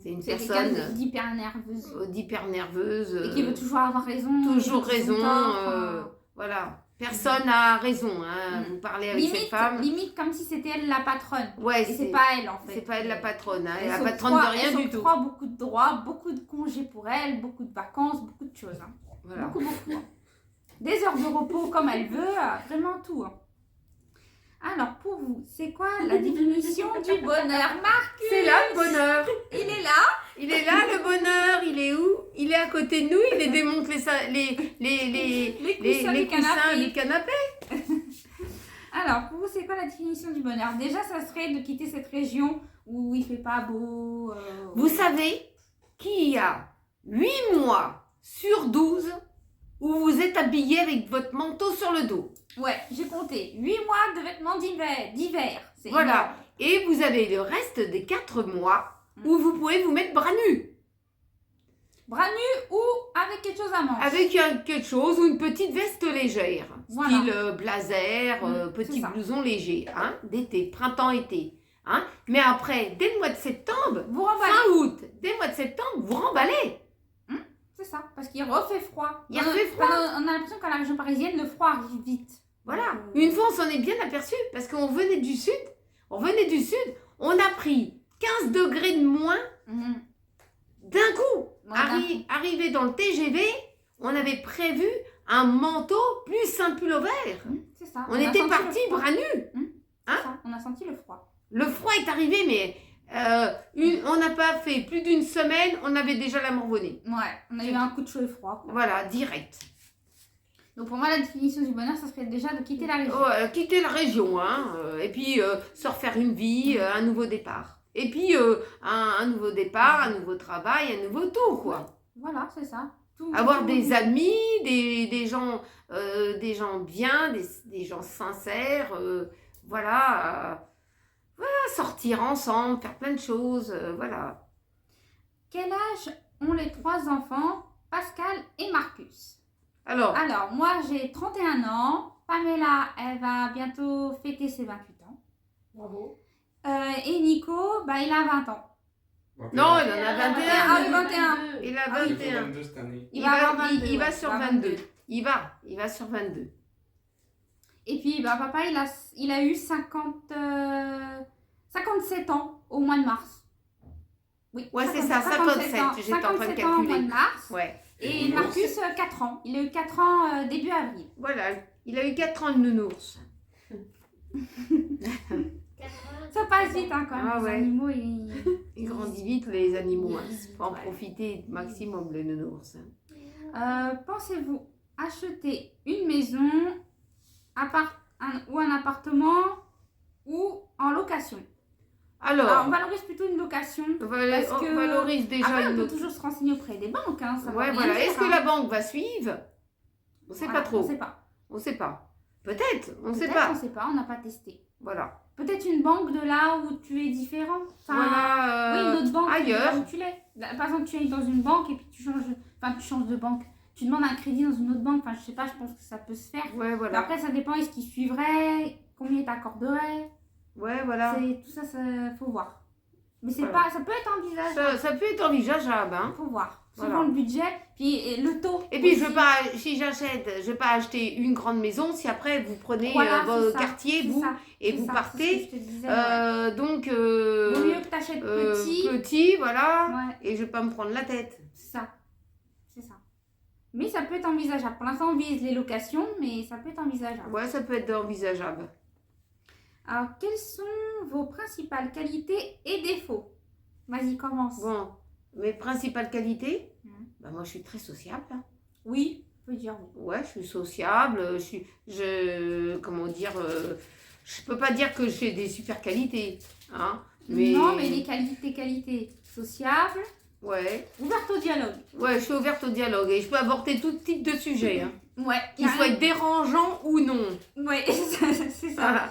C'est une personne quelqu'un d'hyper nerveuse. d'hyper nerveuse. Et qui veut toujours avoir raison. Toujours raison. Tort, Voilà. Personne n'a raison. Hein. Vous parlez avec cette femme. limite comme si c'était elle la patronne. Ouais, Et c'est pas elle en fait. c'est pas elle la patronne. Hein. Elle est la Elle patronne de rien elle du tout. s'octroie beaucoup de droits, beaucoup de congés pour elle, beaucoup de vacances, beaucoup de choses. Hein. Voilà. Beaucoup. Hein. Des heures de repos comme elle veut, vraiment tout. Hein. Alors, pour vous, c'est quoi la définition du bonheur, Marcus? C'est là le bonheur. Il est là. Il est là le bonheur. Il est où? Il est à côté de nous. Il démonte les coussins du coussins canapé. du canapé. Alors, pour vous, c'est quoi la définition du bonheur? Déjà, ça serait de quitter cette région où il fait pas beau. Vous savez qu'il y a 8 mois sur 12 où vous êtes habillé avec votre manteau sur le dos. Ouais, j'ai compté. 8 mois de vêtements d'hiver. C'est Voilà. énorme. Et vous avez le reste des 4 mois où vous pouvez vous mettre bras nus. Bras nus ou avec quelque chose à manger. Avec quelque chose ou une petite veste légère. Voilà. Style blazer, c'est petit ça. blouson léger. Hein, d'été, printemps-été. Hein. Mais après, dès le mois de septembre, Vous remballez. fin août, dès le mois de septembre, vous remballez. C'est ça, parce qu'il refait froid. Il refait froid. On a l'impression qu'à la région parisienne, le froid arrive vite. Voilà. Donc, Une fois, on s'en est bien aperçu parce qu'on venait du sud. On a pris 15 degrés de moins mhm. d'un coup. Voilà. Arrivé dans le TGV, on avait prévu un manteau plus un pull vert. C'est ça. On a était senti parti le froid. bras nus. C'est ça, on a senti le froid. Le froid est arrivé, mais on n'a pas fait plus d'une semaine, on avait déjà la morvonnée. Ouais, on a eu un coup de chaud et froid. Quoi. Voilà, direct. Donc pour moi, la définition du bonheur, ça serait déjà de quitter la région. Quitter la région, hein, et puis se refaire une vie, un nouveau départ. Et puis un nouveau départ, un nouveau travail, un nouveau tout, quoi. Voilà, c'est ça. Avoir des amis, des gens bien, des gens sincères, voilà, sortir ensemble, faire plein de choses, voilà. Quel âge ont les 3 enfants, Pascal et Marcus? Alors, Alors, moi, j'ai 31 ans. Pamela, elle va bientôt fêter ses 28 ans. Bravo. Et Nico, bah, il a 20 ans. non, il en a 21. Ah oui, 21. Il a Ah oui. 21. 22 cette année. Il va avoir 22, il va ouais, sur il va 22. Il va sur 22. Et puis, bah, papa, il a eu 57 ans au mois de mars. Oui, Ouais, c'est ça, 57. J'étais en train de 57 ans au mois calculer. de mars. Ouais, Et Marcus, 4 ans. Il a eu 4 ans début avril. voilà. Il a eu 4 ans de nounours. Ça passe vite, hein, quand même. Ah les ouais. animaux, Il grandit vite, les animaux. Hein. Ils- Faut en ouais. profiter maximum, les nounours. Hein. Pensez-vous acheter une maison, ou un appartement ou en location? Alors, on Alors, valorise plutôt une location. on parce que- valorise déjà Après, on une peut autre. toujours se renseigner auprès des banques. Hein, ça va Ouais, rien voilà. dire, Est-ce que hein. la banque va suivre? On sait Voilà, pas trop. On sait pas. On sait pas. Peut-être, on sait Peut-être, pas. on sait pas, on n'a pas testé. Voilà. Peut-être une banque de là où tu es différent. Enfin, Voilà. oui, une autre banque ailleurs. de là où tu l'es. Là, par exemple, tu es dans une banque et puis tu changes de banque. Tu demandes un crédit dans une autre banque. Enfin, je sais pas, je pense que ça peut se faire. Ouais, Mais voilà. après, ça dépend, est-ce qu'il suivrait, combien il t'accorderait. Ouais, voilà. Tout ça, faut voir. Mais c'est Voilà. pas, ça peut être envisageable. Ça peut être envisageable, hein. Faut voir. Voilà. Selon le budget, puis le taux. Et puis, aussi. si j'achète, je vais pas acheter une grande maison si après vous prenez Voilà, vos c'est ça, quartiers, c'est vous, ça, et c'est vous ça, partez. c'est ce que je te disais, ouais. Donc, Vaut mieux que tu achètes petit. petit, voilà. Ouais, Et je vais pas me prendre la tête. c'est ça. C'est ça. Mais ça peut être envisageable. Pour l'instant, on vise les locations, mais ça peut être envisageable. Ouais, ça peut être envisageable. Alors, quelles sont vos principales qualités et défauts? Vas-y, commence. Bon, mes principales qualités, Mhm. bah moi je suis très sociable. Hein. Oui, on peut dire oui. Ouais, je suis sociable, comment dire, je peux pas dire que j'ai des super qualités, hein. Non, mais les qualités sociables, Ouais, ouvertes au dialogue. ouais, je suis ouverte au dialogue et je peux aborder tout type de sujet, hein. Ouais. Qu'il soit dérangeant ou non. Ouais, c'est ça. Voilà.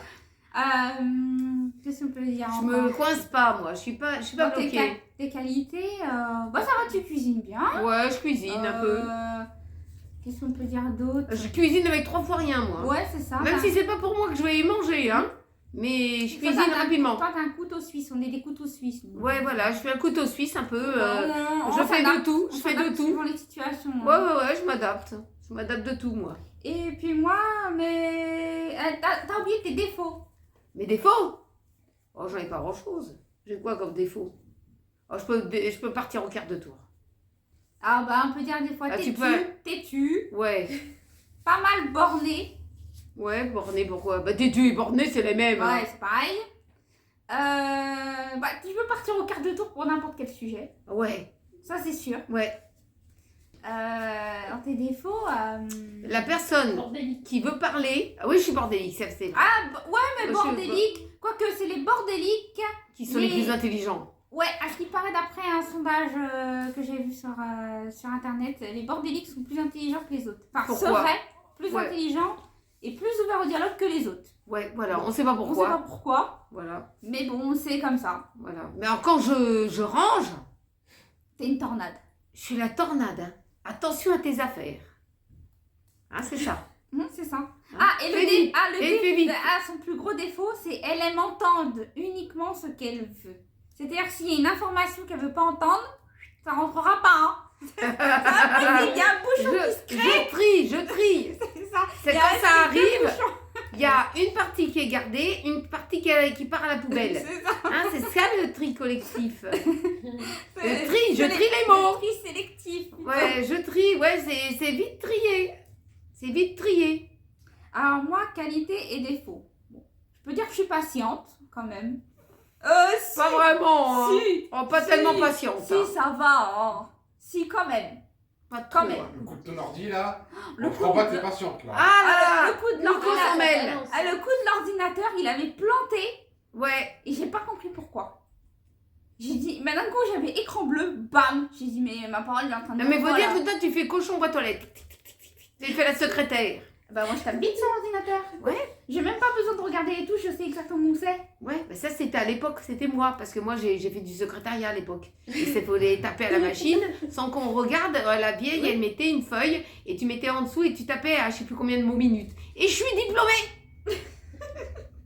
Qu'est-ce qu'on peut dire Je encore? me coince pas, moi, je suis pas Bon, bloquée. tes qualités, bah ça va, tu cuisines bien. Ouais, je cuisine un peu. Qu'est-ce qu'on peut dire d'autre? Je cuisine avec 3 fois rien, moi. Ouais, c'est ça. Même si c'est pas pour moi que je vais y manger, hein. Mais je cuisine rapidement. Toi, t'as un couteau suisse, on est des couteaux suisses. nous. Ouais, voilà, je fais un couteau suisse un peu. On Je fais s'adapte, de tout, on je fais de s'adapte tout. suivant les situations. hein. Ouais, je m'adapte. Je m'adapte de tout, moi. Et puis moi, mais t'as oublié tes défauts. Mes défauts? Oh, j'en ai pas grand-chose. J'ai quoi comme défaut? Oh, je peux partir au quart de tour. Ah bah on peut dire des fois Ah, tu têtu, peux- têtu, Ouais, pas mal borné. Ouais, borné, pourquoi? Bah, têtu et borné, c'est les mêmes. Ouais, c'est pareil. Tu peux partir au quart de tour pour n'importe quel sujet. Ouais, Ça, c'est sûr. ouais. Dans tes défauts... La personne Bordélique. qui veut parler... Ah oui, je suis bordélique, c'est vrai. ouais, mais Moi, je- bordélique. Quoique, c'est les bordéliques. Qui sont les Mais- plus intelligents. Ouais, à ce qui paraît d'après un sondage que j'ai vu sur Internet, les bordéliques sont plus intelligents que les autres. Enfin, Pourquoi? seraient plus Ouais. intelligents et plus ouverts au dialogue que les autres. Ouais, voilà, on sait pas On pourquoi. sait pas pourquoi, Voilà, mais bon, c'est comme ça. voilà. Mais alors, quand je range, C'est une tornade. je suis la tornade. Hein. Attention à tes affaires. Hein, c'est ça. C'est ça. Hein. Fais vite. Et fais vite. Son plus gros défaut, c'est elle aime entendre uniquement ce qu'elle veut. C'est-à-dire s'il y a une information qu'elle veut pas entendre, ça rentrera pas. Hein. Il y a un bouchon qui se crée. Je trie. C'est ça. C'est Il y a quand ça deux arrive, bouchons. il y a une partie qui est gardée, une partie qui part à la poubelle. C'est ça. Hein, c'est ça le tri collectif. C'est- Je trie les mots. Le tri sélectif. Ouais, je trie, ouais, c'est vite trié. C'est vite trié. Alors moi, qualité et défaut. Bon, je peux dire que je suis patiente, quand même. Si. Pas vraiment. Hein. Si. Oh, pas Si. tellement patiente. Si, hein. ça va. Hein. Si, quand même. Pas quand trop, même. hein. Le coup de ton ordi là, Le on coup prend pas de- tes patientes là. Ah le là, coup de le coup s'en l'ordinateur. mêle. Le coup de l'ordinateur, il avait planté Ouais, et j'ai pas compris pourquoi. J'ai dit, mais d'un coup j'avais écran bleu, bam. J'ai dit, mais ma parole est en train de. non, mais faut voilà. dire que toi tu fais cochon boîte aux lettres. Tu fais la secrétaire. Bah moi je tape vite sur l'ordinateur. Ouais. J'ai même pas besoin de regarder les touches, je sais exactement où c'est. Ouais, bah ça c'était à l'époque, c'était moi, parce que moi j'ai fait du secrétariat à l'époque. Et c'est faut les taper à la machine sans qu'on regarde. La vieille, elle mettait une feuille et tu mettais en dessous et tu tapais à je sais plus combien de mots minutes. Et je suis diplômée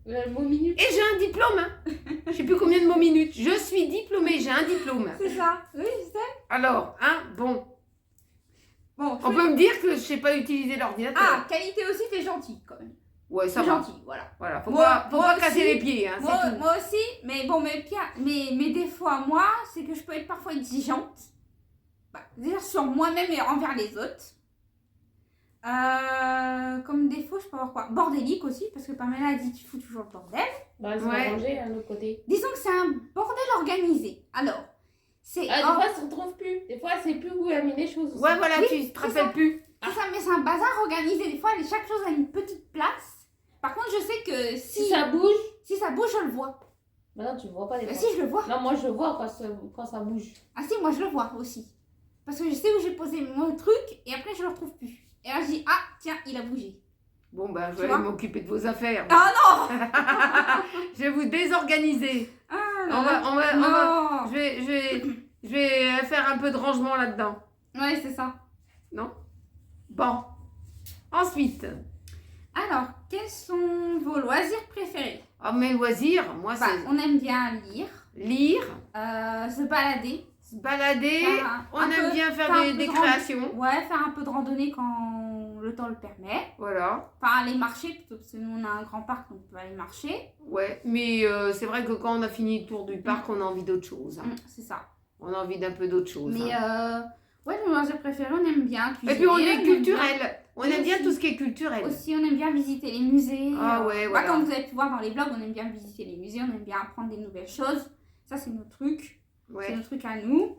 Le mot minute. et j'ai un diplôme. Hein. Je sais plus combien de mots minutes. Je suis diplômée, j'ai un diplôme. C'est ça. Oui, je sais. Alors, hein, bon, Bon, on peut me dire que je sais pas utiliser l'ordinateur. Ah, qualité aussi, t'es gentil quand même. Ouais, ça T'es va. gentil, voilà. Voilà, faut Moi- pas moi casser aussi. les pieds, hein, c'est Moi, tout. moi aussi, mais bon, mes défauts à moi, c'est que je peux être parfois exigeante. Déjà sur moi-même et envers les autres. Comme défaut, je peux avoir quoi? Bordélique aussi, parce que Pamela a dit tu fous toujours le bordel. Bah, elles sont Ouais. rangées à l'autre côté. Disons que c'est un bordel organisé. Alors, c'est Ah, des fois, elles se retrouvent plus. Des fois, c'est plus où elle met les choses. aussi. Ouais, voilà, Oui, tu te c'est rappelles ça. plus. c'est ça, mais c'est un bazar organisé. Des fois, chaque chose a une petite place. Par contre, je sais que Si ça bouge, si ça bouge, je le vois. bah non, tu vois pas des Mais fois. si, je le vois. Non, moi, je vois quand ça bouge. Ah si, moi je le vois aussi. Parce que je sais où j'ai posé mon truc et après je le retrouve plus. Et là je dis, ah tiens, il a bougé. Bon, bah, je Tu vais vois aller m'occuper de vos affaires. Ah non. Je vais vous désorganiser. Ah On va, non. je vais faire un peu de rangement là-dedans. Ouais, c'est ça. Bon. Ensuite, Alors, quels sont vos loisirs préférés? mes loisirs, moi, Bah, c'est on aime bien lire, lire, se balader. se balader. Faire On un aime peu- bien faire faire un des, peu des de créations. Ouais, faire un peu de randonnée quand le temps le permet. Voilà. Enfin, aller marcher plutôt, parce que nous on a un grand parc donc on peut aller marcher. Ouais. Mais c'est vrai que quand on a fini le tour du parc, on a envie d'autre chose. hein. C'est ça. On a envie d'un peu d'autre chose. Mais hein. ouais, nos loisirs préférés, on aime bien cuisiner. Et puis on est aime bien- culturel. On aime bien Aussi. tout ce qui est culturel. Aussi, on aime bien visiter les musées. Ah ouais, Bah, voilà. comme vous avez pu voir dans les blogs, on aime bien visiter les musées, on aime bien apprendre des nouvelles choses. Ça, c'est notre truc. C'est Ouais. notre truc à nous.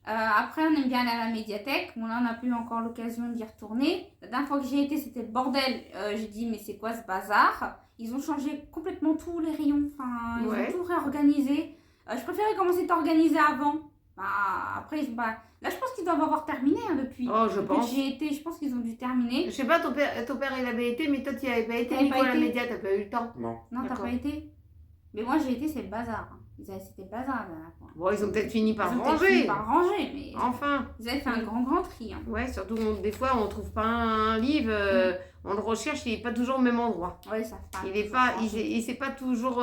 Après, on aime bien aller à la médiathèque. Bon, là, on n'a pas eu encore l'occasion d'y retourner. La dernière fois que j'y ai été, c'était le bordel. J'ai dit, mais c'est quoi ce bazar? Ils ont changé complètement tous les rayons. Enfin, ils Ouais. ont tout réorganisé. Je préférais comment c'était organisé avant. Bah, après, ils ont pas... Là, je pense qu'ils doivent avoir terminé hein, depuis. Oh, je Depuis que pense. j'y ai été, je pense qu'ils ont dû terminer. Je sais pas, ton père il avait été, mais toi tu n'y avais pas été. T'avais Nico, pas la été. média, t'as pas eu le temps. Non. Non, t'as D'accord. pas été. Mais moi, j'ai été, c'est le bazar. hein. C'était le bazar la dernière fois. Bon, ils ont peut-être fini par Ils ont peut-être fini ranger. par ranger, mais Enfin. ils avaient fait un grand tri. Hein. Ouais, surtout des fois on trouve pas un livre, on le recherche, il est pas toujours au même endroit. Ouais, ça fait Il est pas, il s'est pas toujours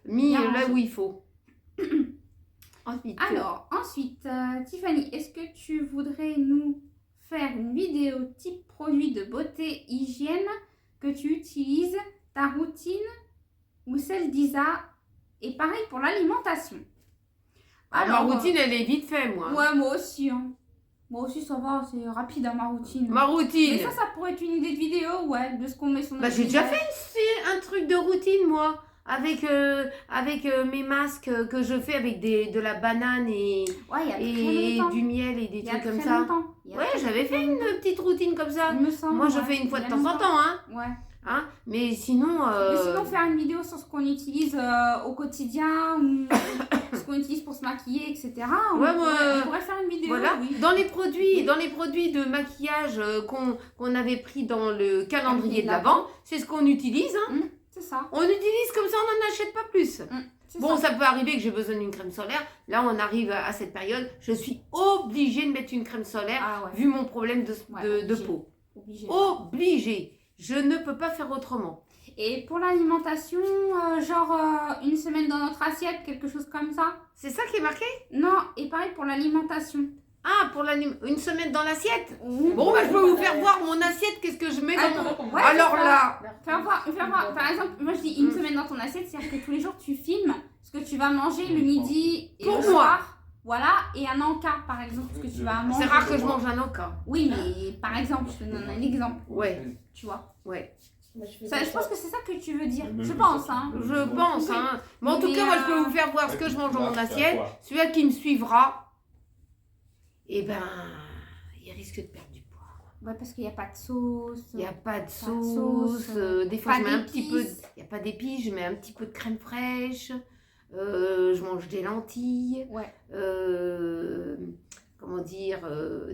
mis Bien là rangé. où il faut. Ensuite. Alors, ensuite, Tiffany, est-ce que tu voudrais nous faire une vidéo type produit de beauté hygiène que tu utilises, ta routine ou celle d'Isa? Et pareil pour l'alimentation. Ma routine elle est vite fait moi. Ouais, moi aussi. Hein. Moi aussi, ça va, c'est rapide dans ma routine. Ma routine. Mais ça pourrait être une idée de vidéo, ouais, de ce qu'on met sur notre Bah, j'ai déjà visage. fait un truc de routine, moi. Avec mes masques que je fais avec de la banane et Ouais, il y a très longtemps. du miel et des Il y a trucs comme très ça. longtemps. Il y a Ouais, très, j'avais très fait une longtemps. petite routine comme ça. Il me semble, Moi, je ouais. fais une fois Il y de a temps en longtemps. temps, hein. Ouais. Hein, mais sinon... Mais sinon, faire une vidéo sur ce qu'on utilise au quotidien, ou ce qu'on utilise pour se maquiller, etc. On pourrait faire une vidéo, Voilà. oui. Dans les produits de maquillage qu'on avait pris dans le calendrier de l'Avent, c'est ce qu'on utilise. Hein. C'est ça. On utilise comme ça, on n'en achète pas plus. Bon, ça peut arriver que j'ai besoin d'une crème solaire. Là, on arrive à cette période. Je suis obligée de mettre une crème solaire Ah, ouais. vu mon problème de obligé. peau. Obligé. Obligée. Je ne peux pas faire autrement. Et pour l'alimentation, une semaine dans notre assiette, quelque chose comme ça. C'est ça qui est marqué? Non, et pareil pour l'alimentation. Ah, pour une semaine dans l'assiette? Oui. Bon, bah, je peux vous faire voir mon assiette. Qu'est-ce que je mets dans mon... Ouais, Alors c'est ça. là... Faire voir. Par exemple, moi je dis une semaine dans ton assiette, c'est-à-dire que tous les jours tu filmes ce que tu vas manger le midi et Pour le moi. soir. Voilà, et un encas par exemple, ce que tu vas manger. C'est rare que je mange un encas. Oui, mais par exemple, je te donne un exemple. Ouais, Tu vois. ouais. Moi, je fais Ça, comme je pense ça. que c'est ça que tu veux dire. Même Je que pense, ça, hein. Je pense, Oui. hein. Mais en tout Mais, cas, moi, je peux vous faire voir ce que je mange dans mon assiette. Celui qui me suivra, eh ben, il risque de perdre du poids. Ouais, parce qu'il n'y a pas de sauce. Il n'y a pas de sauce, sauce. Des fois, pas je mets un petit peu... d'épices. Il n'y a pas d'épices, je mets un petit peu de crème fraîche. Je mange des lentilles. Ouais. Comment dire,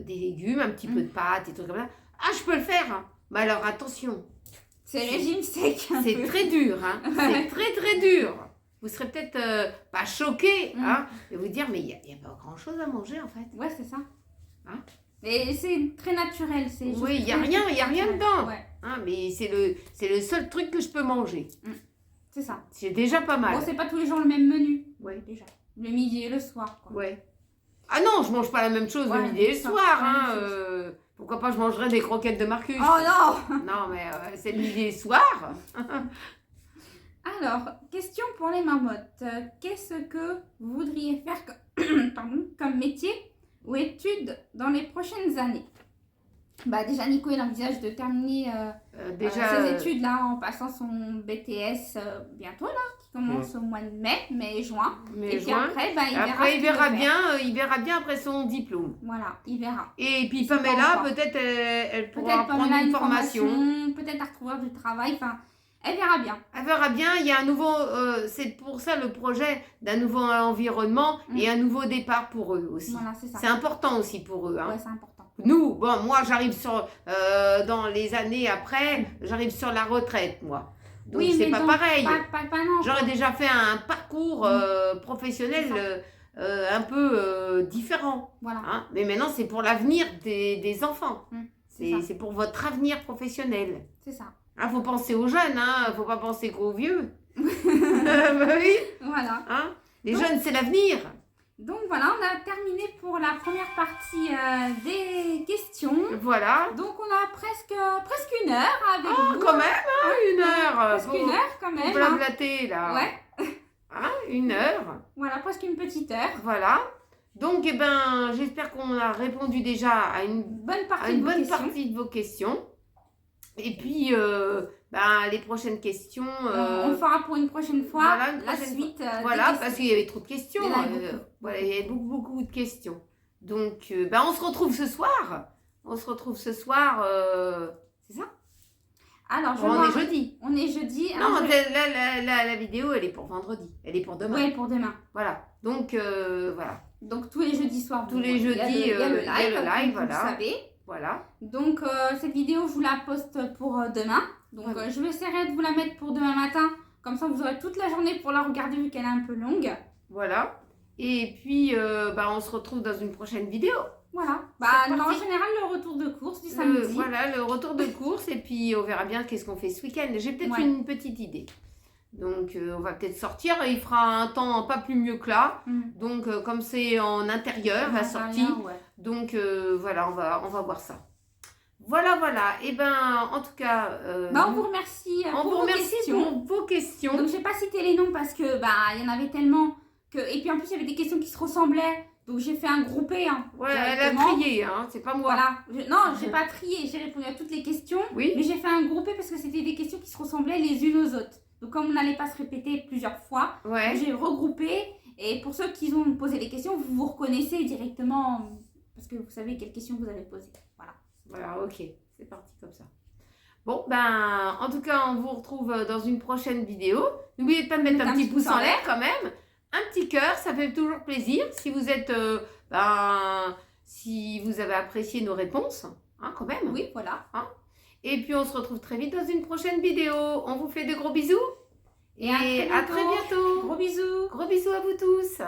des légumes, un petit peu de pâtes, des trucs comme ça. Ah, je peux le faire, hein. Mais alors, attention, C'est régime sec. un c'est peu. très dur, hein. C'est très, très dur. Vous serez peut-être pas choqués, hein, et vous dire, mais il n'y a pas grand-chose à manger, en fait. Ouais, c'est ça. Hein. Et c'est très naturel. Oui, il n'y a rien dedans. Ouais, Hein, mais c'est le seul truc que je peux manger. c'est ça. C'est déjà pas mal. Bon, c'est pas tous les jours le même menu. Ouais. Déjà. Le midi et le soir, quoi. Ouais. Ah non, je mange pas la même chose Ouais, le midi et le ça, soir. la même Hein, chose. pourquoi pas je mangerais des croquettes de Marcus. Oh non! Non, mais c'est le midi et le soir. Alors, question pour les marmottes. Qu'est-ce que vous voudriez faire comme métier ou études dans les prochaines années? Bah déjà, Nico, il envisage de terminer ses études là en passant son BTS bientôt là, qui commence au mois de mai, juin. Mais Et puis juin. après, bah, Après, il verra il verra bien après son diplôme. Voilà, il verra. Et puis C'est Pamela, pas peut-être elle pourra Peut-être prendre Pamela une formation. peut-être à retrouver du travail, enfin, elle verra bien. Elle verra bien, il y a un nouveau, c'est pour ça le projet d'un nouveau environnement et un nouveau départ pour eux aussi. Voilà, c'est ça. C'est important aussi pour eux. Hein. Ouais, c'est important. Nous, bon, moi j'arrive dans les années après, j'arrive sur la retraite, moi. Donc Oui, c'est mais pas donc, pareil. Pas non. J'aurais déjà fait un parcours professionnel un peu différent. Voilà. Hein. Mais maintenant, c'est pour l'avenir des enfants. c'est ça. C'est pour votre avenir professionnel. C'est ça. Il faut penser aux jeunes, hein. Faut pas penser qu'aux vieux. Bah oui, Voilà. hein. Les Donc- jeunes, c'est l'avenir. Donc voilà, on a terminé pour la première partie des questions. Voilà. Donc on a presque une heure avec Oh, vous. quand même, hein, une heure. Presque une heure quand Pour même. hein. blablater, là. Ouais, Hein, une heure. voilà, presque une petite heure. Voilà. Donc, eh ben, j'espère qu'on a répondu déjà à une Bonne partie à une de vos bonne questions. partie de vos questions. Et puis, les prochaines questions. On fera pour une prochaine fois voilà, une la prochaine suite. des Voilà, questions. parce qu'il y avait trop de questions. Il y en avait beaucoup. Voilà, il y avait beaucoup de questions. Donc, on se retrouve ce soir. On se retrouve ce soir. C'est ça? Alors, On est jeudi. On est jeudi. Non, Alors, la vidéo, elle est pour vendredi. Elle est pour demain. ouais, pour demain. Voilà. Donc, voilà. Donc tous les jeudis soirs. Tous les jeudis, il y a le live, comme voilà. vous le savez. Voilà. Donc cette vidéo, je vous la poste pour demain. Donc Voilà. je vais essayer de vous la mettre pour demain matin. Comme ça, vous aurez toute la journée pour la regarder vu qu'elle est un peu longue. Voilà. Et puis, on se retrouve dans une prochaine vidéo. Voilà. C'est En parti. général, le retour de course du samedi. Voilà, le retour de course. Et puis, on verra bien qu'est-ce qu'on fait ce week-end. J'ai peut-être Ouais. une petite idée. Donc, on va peut-être sortir. Il fera un temps pas plus mieux que là. Donc, comme c'est en intérieur, la sortie. Ouais. Donc, voilà, on va voir ça. Voilà. Et en tout cas... On vous remercie on pour vous vos remercie questions. pour vos questions. Donc j'ai pas cité les noms parce que il y en avait tellement que et puis en plus il y avait des questions qui se ressemblaient. Donc j'ai fait un groupé. Hein, Ouais, elle a directement. trié, hein, c'est pas moi. Voilà. Non, j'ai pas trié, j'ai répondu à toutes les questions. Oui. Mais j'ai fait un groupé parce que c'était des questions qui se ressemblaient les unes aux autres. Donc comme on n'allait pas se répéter plusieurs fois, Ouais. j'ai regroupé. Et pour ceux qui ont posé les questions, vous vous reconnaissez directement parce que vous savez quelles questions vous avez posées. Voilà. Voilà, ok, c'est parti comme ça. Bon, ben, en tout cas, on vous retrouve dans une prochaine vidéo. N'oubliez pas de mettre un petit pouce en l'air quand même. Un petit cœur, ça fait toujours plaisir. Si vous êtes, si vous avez apprécié nos réponses, hein, quand même. Oui, voilà. Hein. Et puis, on se retrouve très vite dans une prochaine vidéo. On vous fait de gros bisous. Et à très à très bientôt. Gros bisous. Gros bisous à vous tous.